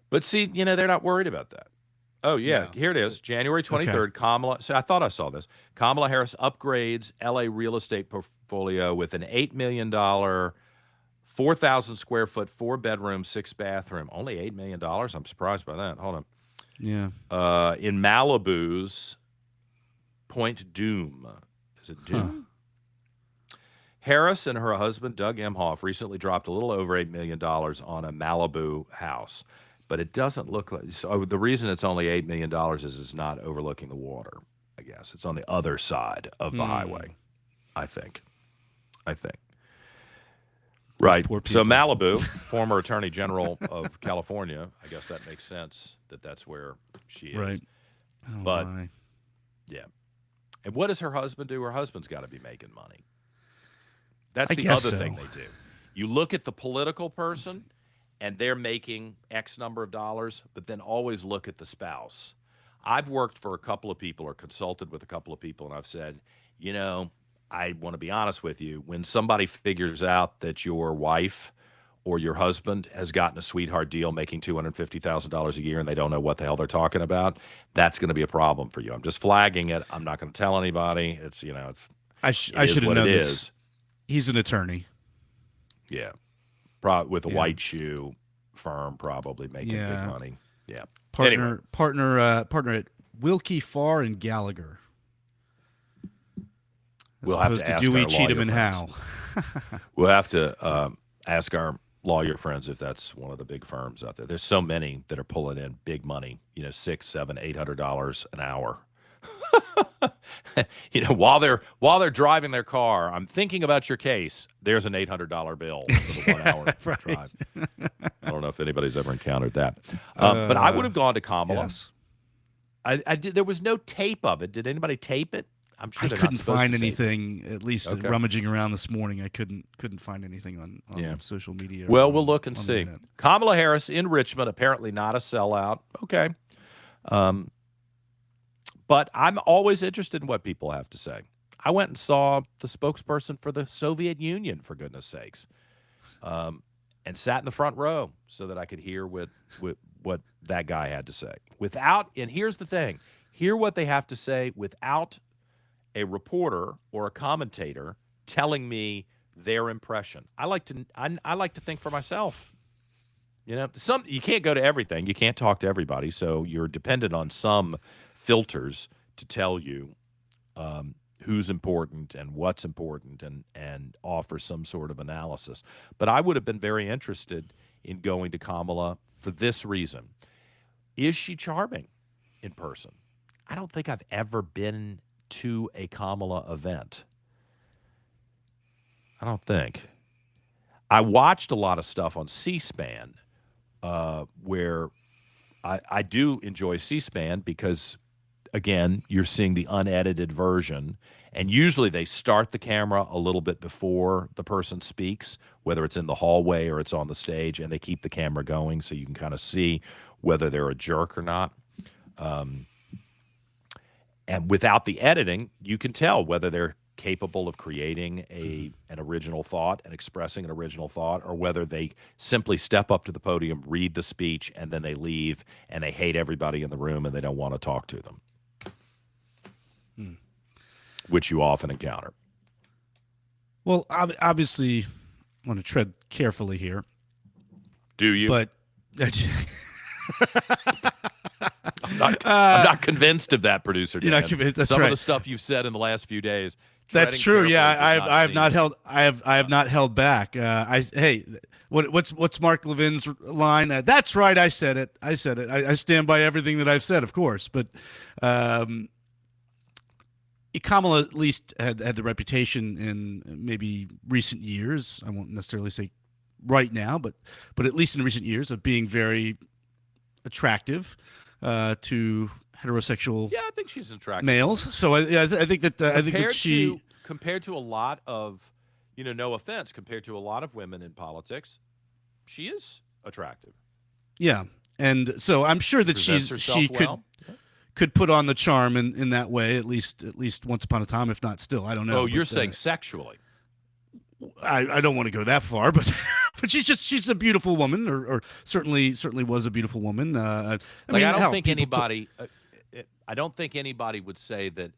But see, they're not worried about that. Oh, yeah. Here it is. January 23rd, okay. Kamala. So I thought I saw this. Kamala Harris upgrades L.A. real estate portfolio with an $8 million, 4,000 square foot, 4-bedroom, 6-bathroom. Only $8 million? I'm surprised by that. Hold on. Yeah. In Malibu's Point Dume. Is it Dume? Huh. Harris and her husband, Doug Emhoff, recently dropped a little over $8 million on a Malibu house. but it doesn't look like. So the reason it's only $8 million is it's not overlooking the water. I guess it's on the other side of the highway. I think. Right. poor So people. Malibu, former Attorney General of California. I guess that makes sense that that's where she is. Right. Oh, But my. yeah. And what does her husband do? Her husband's got to be making money. That's I the guess other so. thing they do. You look at the political person, and they're making X number of dollars, but then always look at the spouse. I've worked for a couple of people or consulted with a couple of people, and I've said, I want to be honest with you. When somebody figures out that your wife or your husband has gotten a sweetheart deal making $250,000 a year and they don't know what the hell they're talking about, that's going to be a problem for you. I'm just flagging it. I'm not going to tell anybody. I should have known this. He's an attorney. Yeah. With a white shoe firm, probably making big money. Yeah. Partner at Wilkie Farr and Gallagher. We'll have to ask our Dewey, Cheatham, lawyer and friends. Howe. We'll have to ask our lawyer friends if that's one of the big firms out there. There's so many that are pulling in big money, $600, $700, $800 an hour. While they're driving their car, I'm thinking about your case. There's an $800 bill for the 1 hour Right. drive. I don't know if anybody's ever encountered that. But I would have gone to Kamala. Yes. I did. There was no tape of it. Did anybody tape it? I'm sure I they're not couldn't supposed find to tape it. anything. At least Okay. rummaging around this morning, I couldn't find anything on social media. Well, or we'll look and on the see. internet. Kamala Harris in Richmond, apparently not a sellout. Okay. But I'm always interested in what people have to say. I went and saw the spokesperson for the Soviet Union, for goodness sakes, and sat in the front row so that I could hear what that guy had to say. And here's the thing, hear what they have to say without a reporter or a commentator telling me their impression. I like to think for myself. You can't go to everything. You can't talk to everybody, so you're dependent on some filters to tell you who's important and what's important and offer some sort of analysis. But I would have been very interested in going to Kamala for this reason. Is she charming in person? I don't think I've ever been to a Kamala event. I don't think. I watched a lot of stuff on C-SPAN where I do enjoy C-SPAN because, again, you're seeing the unedited version. And usually they start the camera a little bit before the person speaks, whether it's in the hallway or it's on the stage, and they keep the camera going so you can kind of see whether they're a jerk or not. And without the editing, you can tell whether they're capable of creating an original thought and expressing an original thought, or whether they simply step up to the podium, read the speech, and then they leave and they hate everybody in the room and they don't want to talk to them, which you often encounter. Well, obviously, I want to tread carefully here. Do you? But I'm not convinced of that, producer Dan. You're not convinced, that's Some right. of the stuff you've said in the last few days. That's treading true. Yeah, carefully does I have not held back. What's Mark Levin's line? That's right. I said it. I stand by everything that I've said, of course. But Kamala at least had the reputation in maybe recent years. I won't necessarily say right now, but at least in recent years, of being very attractive to heterosexual I think she's attractive males. So I think that she, compared to a lot of, no offense, compared to a lot of women in politics, she is attractive. Yeah, and so I'm sure that Presents herself she well. could put on the charm in that way, at least once upon a time, if not still. I don't know. Oh, you're but, saying sexually. I don't want to go that far, but but she's a beautiful woman, or certainly was a beautiful woman. I don't think anybody. I don't think anybody would say that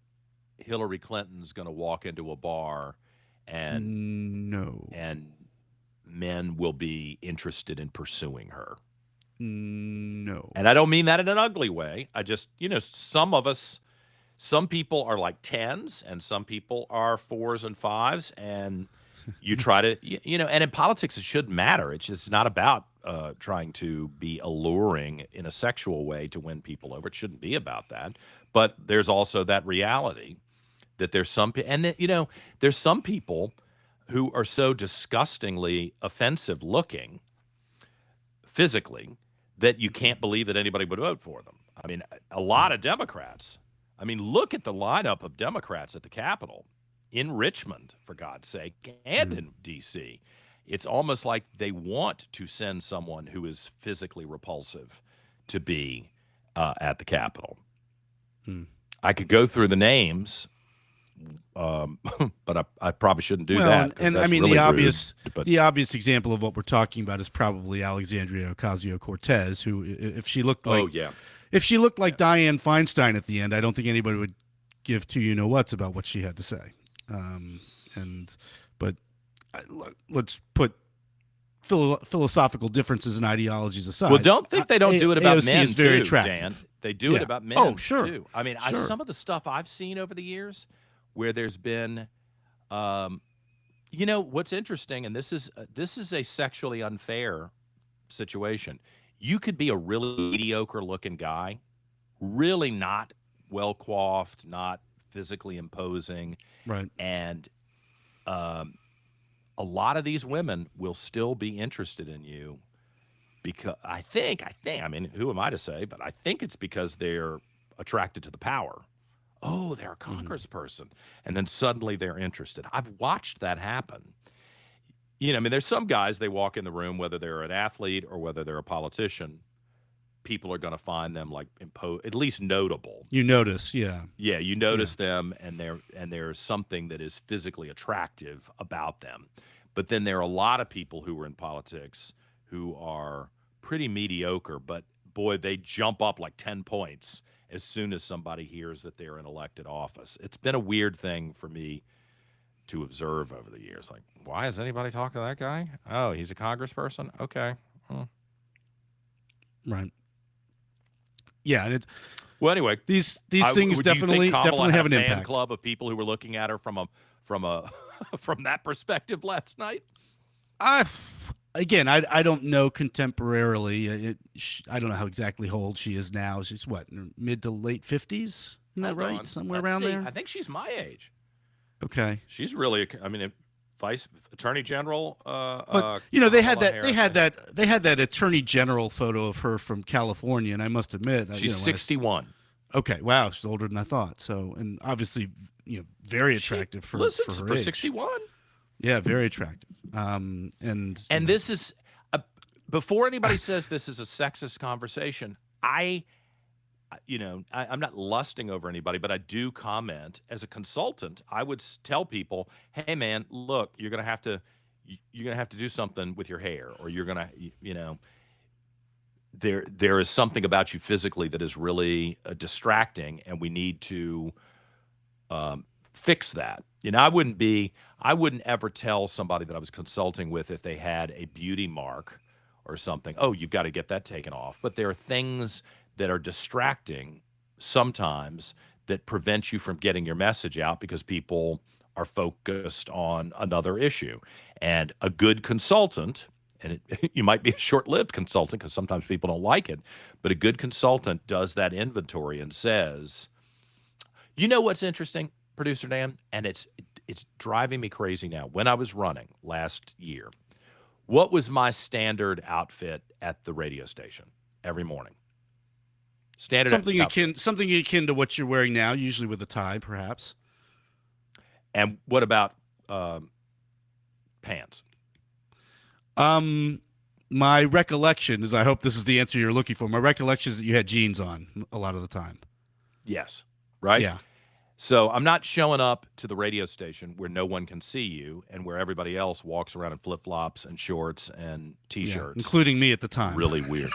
Hillary Clinton's going to walk into a bar and men will be interested in pursuing her. No. And I don't mean that in an ugly way. I just, some people are like 10s and some people are 4s and 5s. And You try to, and in politics, it shouldn't matter. It's just not about trying to be alluring in a sexual way to win people over. It shouldn't be about that. But there's also that reality that there's some, and that, there's some people who are so disgustingly offensive looking physically that you can't believe that anybody would vote for them. I mean, a lot of Democrats. I mean, look at the lineup of Democrats at the Capitol in Richmond, for God's sake, and in D.C. It's almost like they want to send someone who is physically repulsive to be at the Capitol. I could go through the names, but I probably shouldn't do that. And I mean, really the obvious example of what we're talking about is probably Alexandria Ocasio-Cortez, who, if she looked like, if she looked like Dianne Feinstein at the end, I don't think anybody would give two you-know-whats about what she had to say. But let's put philosophical differences and ideologies aside. Well, don't think they don't do it about AOC men is very too, attractive. Dan. They do it about men too. I mean, some of the stuff I've seen over the years where there's been, what's interesting, and this is a sexually unfair situation. You could be a really mediocre looking guy, really not well coiffed, not physically imposing, right? And a lot of these women will still be interested in you because I think, I mean, who am I to say, but I think it's because they're attracted to the power. Oh, they're a congressperson. And then suddenly they're interested. I've watched that happen. I mean, there's some guys, they walk in the room, whether they're an athlete or whether they're a politician, people are going to find them like at least notable. You notice, yeah. Yeah, you notice them, and there's something that is physically attractive about them. But then there are a lot of people who are in politics who are pretty mediocre, but boy, they jump up like 10 points as soon as somebody hears that they're in elected office. It's been a weird thing for me to observe over the years. Like, why is anybody talking to that guy? Oh, he's a congressperson? Okay. Right. Yeah, and well, anyway, these things definitely have an impact. Fan club of people who were looking at her from that perspective last night. Again, I don't know contemporarily. I don't know how exactly how old she is now. She's what, in her mid to late 50s? Isn't that right? Somewhere around there. I think she's my age. Okay. She's really. I mean, Vice Attorney General. But they had that Attorney General photo of her from California, and I must admit, she's 61. Okay, wow, she's older than I thought. So, and obviously, very attractive for her age. 61. Yeah, very attractive. And this is before anybody says this is a sexist conversation. I'm not lusting over anybody, but I do comment as a consultant. I would tell people, "Hey, man, look, you're gonna have to do something with your hair, or you're gonna, there is something about you physically that is really distracting, and we need to fix that." I wouldn't ever tell somebody that I was consulting with if they had a beauty mark or something. Oh, you've got to get that taken off. But there are things that are distracting sometimes that prevent you from getting your message out because people are focused on another issue. And a good consultant, and you might be a short-lived consultant because sometimes people don't like it, but a good consultant does that inventory and says, what's interesting, Producer Dan? And it's driving me crazy now. When I was running last year, what was my standard outfit at the radio station every morning? Standard something akin to what you're wearing now, usually with a tie, perhaps. And what about pants? My recollection is, I hope this is the answer you're looking for. My recollection is that you had jeans on a lot of the time. Yes. Right? Yeah. So I'm not showing up to the radio station where no one can see you and where everybody else walks around in flip-flops and shorts and T-shirts. Including me at the time. Really weird.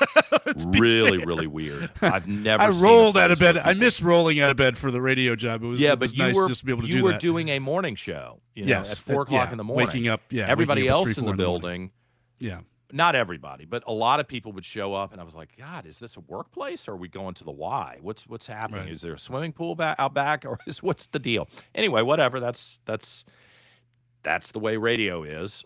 really weird. I've never I rolled out of bed. I miss rolling out of bed for the radio job. It was nice just to be able to do that. You were doing a morning show, at 4 o'clock in the morning. Waking up, Everybody else in the building. Yeah. Not everybody, but a lot of people would show up, and I was like, God, is this a workplace, or are we going to the Y? What's happening? Right. Is there a swimming pool out back, or what's the deal? Anyway, whatever. That's that's the way radio is.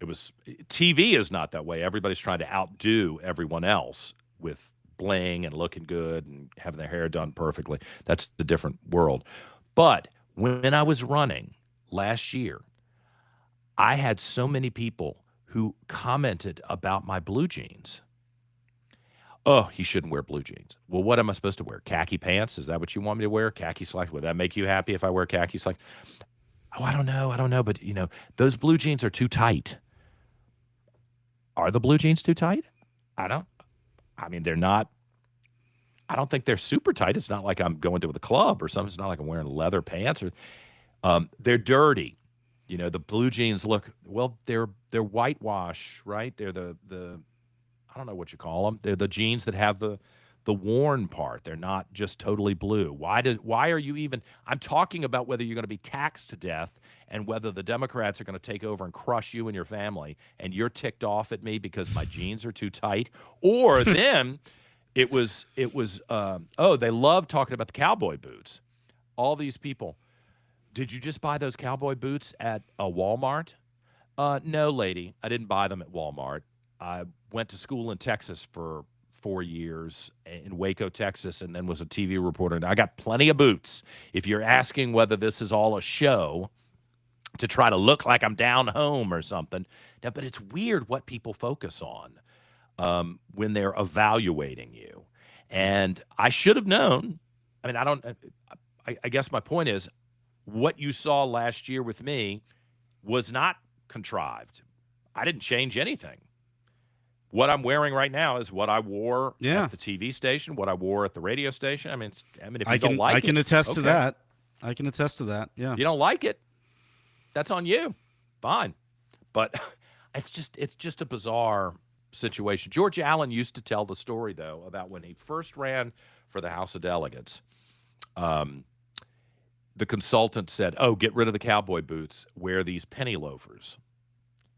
TV is not that way. Everybody's trying to outdo everyone else with bling and looking good and having their hair done perfectly. That's a different world. But when I was running last year, I had so many people who commented about my blue jeans. Oh, he shouldn't wear blue jeans. Well, what am I supposed to wear? Khaki pants? Is that what you want me to wear? Khaki slacks? Would that make you happy if I wear khaki slacks? Oh, I don't know. But, those blue jeans are too tight. Are the blue jeans too tight? They're not. I don't think they're super tight. It's not like I'm going to the club or something. It's not like I'm wearing leather pants. They're dirty. The blue jeans look, well, they're whitewash, right? They're the I don't know what you call them. They're the jeans that have the worn part. They're not just totally blue. Why are you even? I'm talking about whether you're going to be taxed to death and whether the Democrats are going to take over and crush you and your family, and you're ticked off at me because my jeans are too tight. Or then it was they love talking about the cowboy boots. All these people. Did you just buy those cowboy boots at a Walmart? No, lady. I didn't buy them at Walmart. I went to school in Texas for 4 years in Waco, Texas, and then was a TV reporter. And I got plenty of boots. If you're asking whether this is all a show to try to look like I'm down home or something. Now, but it's weird what people focus on when they're evaluating you. And I should have known. I guess my point is, what you saw last year with me was not contrived. I didn't change anything. What I'm wearing right now is what I wore at the TV station, what I wore at the radio station. If you don't like it, I can attest to that. I can attest to that. Yeah. If you don't like it, that's on you. Fine. But it's just a bizarre situation. George Allen used to tell the story, though, about when he first ran for the House of Delegates. The consultant said, "Oh, get rid of the cowboy boots. Wear these penny loafers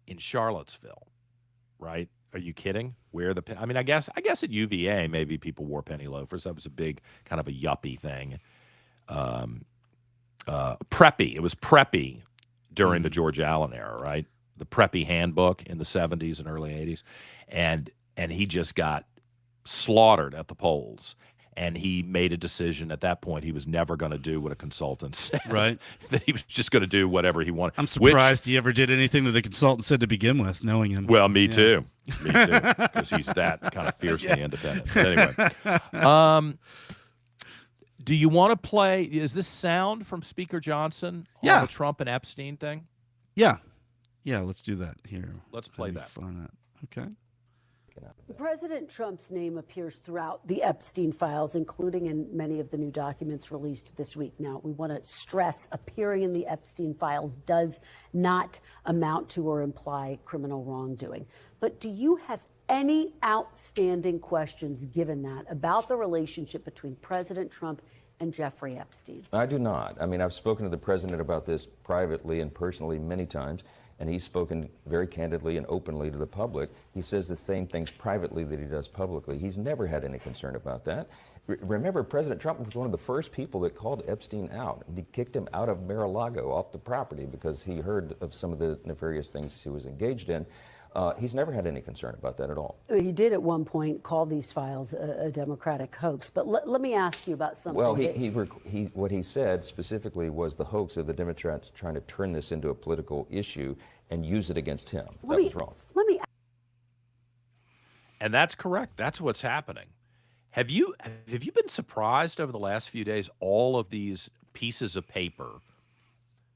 in Charlottesville." Right? Are you kidding? I guess at UVA maybe people wore penny loafers. That was a big kind of a yuppie thing. Preppy. It was preppy during the George Allen era, right? The preppy handbook in the 70s and early 80s. And he just got slaughtered at the polls. And he made a decision at that point he was never going to do what a consultant said. Right. That he was just going to do whatever he wanted. I'm surprised he ever did anything that the consultant said to begin with, knowing him. Well, me too. Me too. Because he's that kind of fiercely independent. But anyway. Do you want to play? Is this sound from Speaker Johnson on the Trump and Epstein thing? Yeah. Yeah, let's do that here. Let's play that. Okay. President Trump's name appears throughout the Epstein files, including in many of the new documents released this week. Now, we want to stress appearing in the Epstein files does not amount to or imply criminal wrongdoing. But do you have any outstanding questions, given that, about the relationship between President Trump and Jeffrey Epstein? I do not. I've spoken to the president about this privately and personally many times. And he's spoken very candidly and openly to the public. He says the same things privately that he does publicly. He's never had any concern about that. Remember, President Trump was one of the first people that called Epstein out. He kicked him out of Mar-a-Lago, off the property, because he heard of some of the nefarious things he was engaged in. He's never had any concern about that at all. He did at one point call these files a Democratic hoax. But let me ask you about something. Well, what he said specifically was the hoax of the Democrats trying to turn this into a political issue and use it against him. That was wrong. And that's correct. That's what's happening. Have you been surprised over the last few days, all of these pieces of paper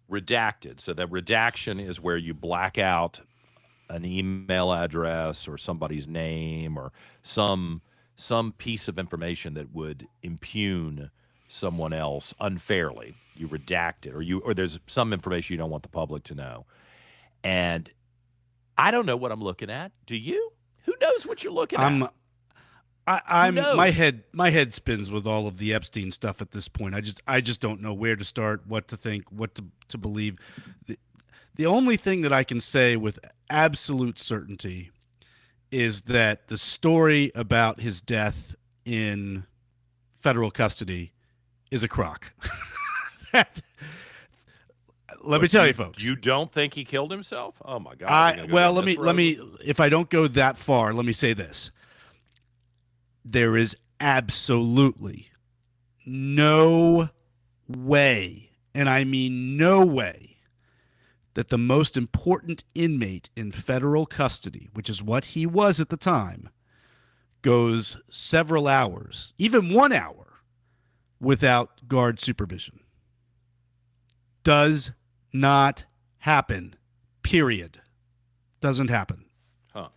redacted? So that redaction is where you black out an email address or somebody's name or some piece of information that would impugn someone else unfairly. You redact it, or there's some information you don't want the public to know. And I don't know what I'm looking at. Do you? Who knows what you're looking at? My head spins with all of the Epstein stuff at this point. I just don't know where to start, what to think, what to believe. The only thing that I can say with absolute certainty is that the story about his death in federal custody is a crock. let me tell you, folks. You don't think he killed himself? Oh my God! Let me. If I don't go that far, let me say this: there is absolutely no way, and I mean no way, that the most important inmate in federal custody, which is what he was at the time, goes several hours, even 1 hour, without guard supervision. Does not happen. Period. Doesn't happen. Huh.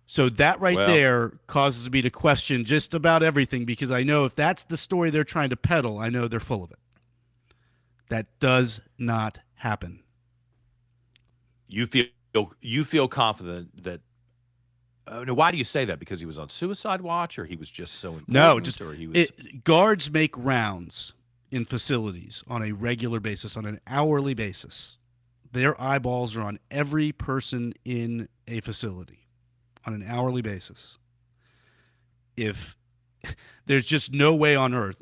So that there causes me to question just about everything, because I know if that's the story they're trying to peddle, I know they're full of it. That does not happen. You feel confident that why do you say that? Because he was on suicide watch, or he was just so important? No, just or he was... guards make rounds in facilities on a regular basis, on an hourly basis. Their eyeballs are on every person in a facility on an hourly basis. If there's just no way on earth,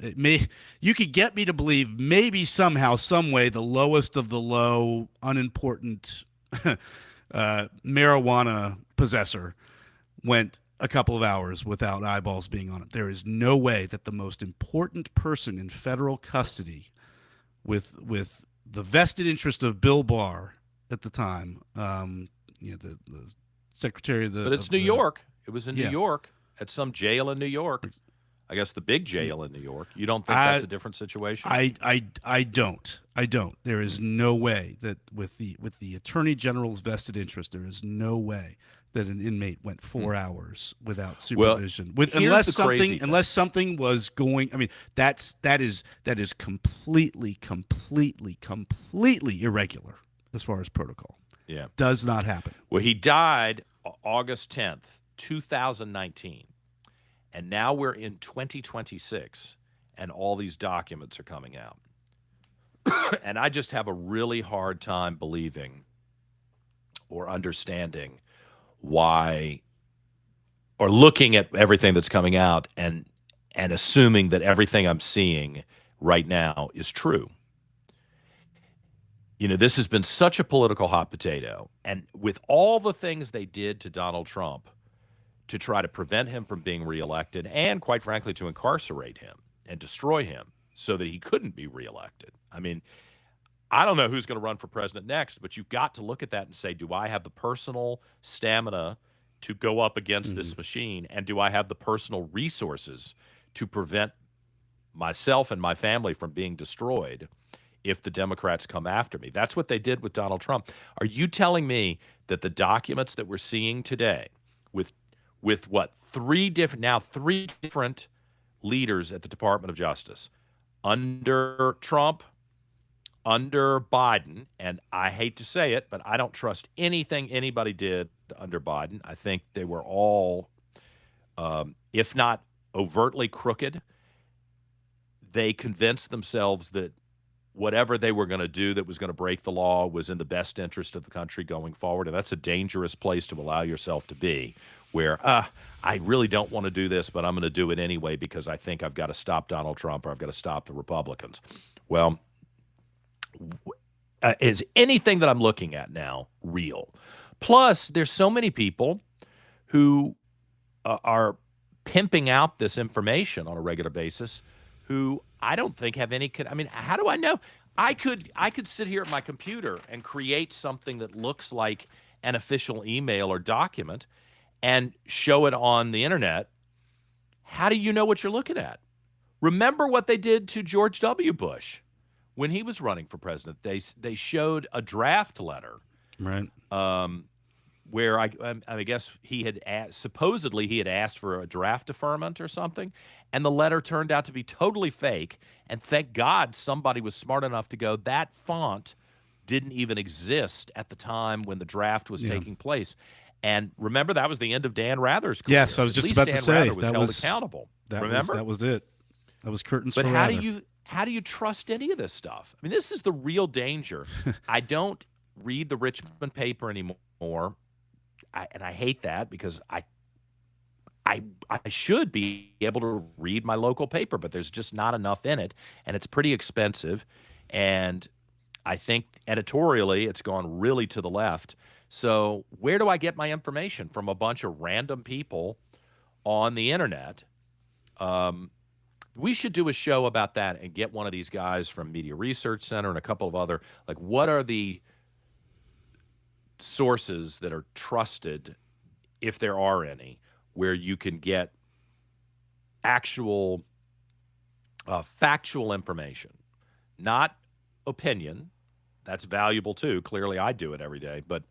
you could get me to believe maybe somehow, some way, the lowest of the low, unimportant marijuana possessor went a couple of hours without eyeballs being on it. There is no way that the most important person in federal custody, with the vested interest of Bill Barr at the time, the secretary of the... But it's New York. It was in New York, at some jail in New York. I guess the big jail in New York. You don't think that's a different situation? I don't. There is no way that with the Attorney General's vested interest, there is no way that an inmate went 4 hours without supervision. Unless something was going. I mean, that is completely irregular as far as protocol. Yeah, does not happen. Well, he died August 10th, 2019. And now we're in 2026, and all these documents are coming out. And I just have a really hard time believing or understanding why, or looking at everything that's coming out and assuming that everything I'm seeing right now is true. This has been such a political hot potato. And with all the things they did to Donald Trump to try to prevent him from being reelected, and quite frankly, to incarcerate him and destroy him so that he couldn't be reelected. I mean, I don't know who's going to run for president next, but you've got to look at that and say, do I have the personal stamina to go up against this machine? And do I have the personal resources to prevent myself and my family from being destroyed if the Democrats come after me? That's what they did with Donald Trump. Are you telling me that the documents that we're seeing today with what, three different leaders at the Department of Justice, under Trump, under Biden, and I hate to say it, but I don't trust anything anybody did under Biden. I think they were all, if not overtly crooked, they convinced themselves that whatever they were going to do that was going to break the law was in the best interest of the country going forward. And that's a dangerous place to allow yourself to be, where I really don't want to do this, but I'm going to do it anyway because I think I've got to stop Donald Trump or I've got to stop the Republicans. Well, is anything that I'm looking at now real? Plus, there's so many people who are pimping out this information on a regular basis who I don't think have any. I mean, how do I know? I could sit here at my computer and create something that looks like an official email or document and show it on the internet. How do you know what you're looking at? Remember what they did to George W. Bush when he was running for president. They showed a draft letter, right? Where I guess he had supposedly he had asked for a draft deferment or something, and the letter turned out to be totally fake. And thank God somebody was smart enough to go, that font didn't even exist at the time when the draft was taking place. And remember, that was the end of Dan Rather's career. Yes, I was just about to say that was accountable. Remember? That was it. That was curtains for Rather. But how do you trust any of this stuff? I mean, this is the real danger. I don't read the Richmond paper anymore. And I hate that because I should be able to read my local paper, but there's just not enough in it, and it's pretty expensive. And I think editorially it's gone really to the left. So where do I get my information? From a bunch of random people on the internet. We should do a show about that and get one of these guys from Media Research Center and a couple of other, like, what are the sources that are trusted, if there are any, where you can get actual factual information, not opinion. That's valuable too. Clearly, I do it every day, but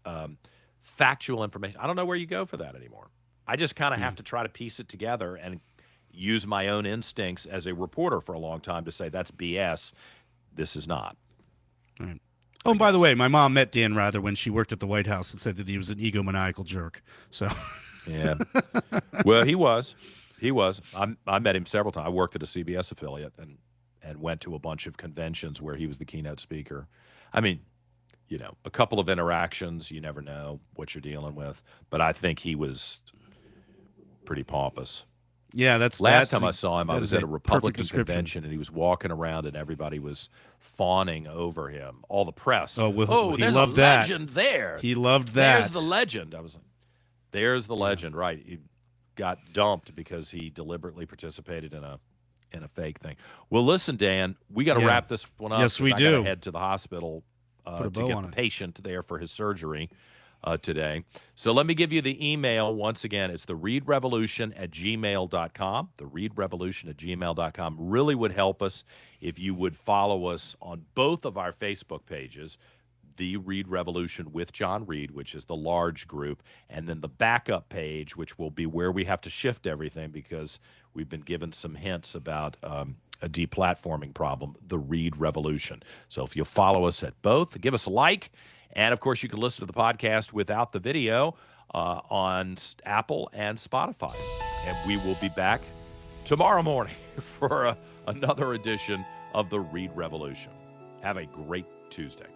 factual information. I don't know where you go for that anymore. I just kind of have to try to piece it together and use my own instincts as a reporter for a long time to say that's BS. This is not. Right. Oh, and by the way, my mom met Dan Rather when she worked at the White House and said that he was an egomaniacal jerk. So, yeah. Well, he was. He was. I met him several times. I worked at a CBS affiliate and went to a bunch of conventions where he was the keynote speaker. I mean, you know, a couple of interactions. You never know what you're dealing with. But I think he was pretty pompous. Yeah, that's last time I saw him. I was at a Republican convention, and he was walking around, and everybody was fawning over him. All the press. Oh, well, he there's loved a legend there. He loved that. There's the legend. I was like, there's the legend, right? He got dumped because he deliberately participated in a fake thing. Well, listen, Dan, we got to wrap this one up. Yes, we I do. got to head to the hospital to get the patient there for his surgery today. So let me give you the email once again. It's the reidrevolution@gmail.com. The reidrevolution@gmail.com. Really would help us if you would follow us on both of our Facebook pages, The Reid Revolution with John Reid, which is the large group, and then the backup page, which will be where we have to shift everything because we've been given some hints about a deplatforming problem, The Reid Revolution. So if you'll follow us at both, give us a like. And, of course, you can listen to the podcast without the video on Apple and Spotify. And we will be back tomorrow morning for another edition of The Reid Revolution. Have a great Tuesday.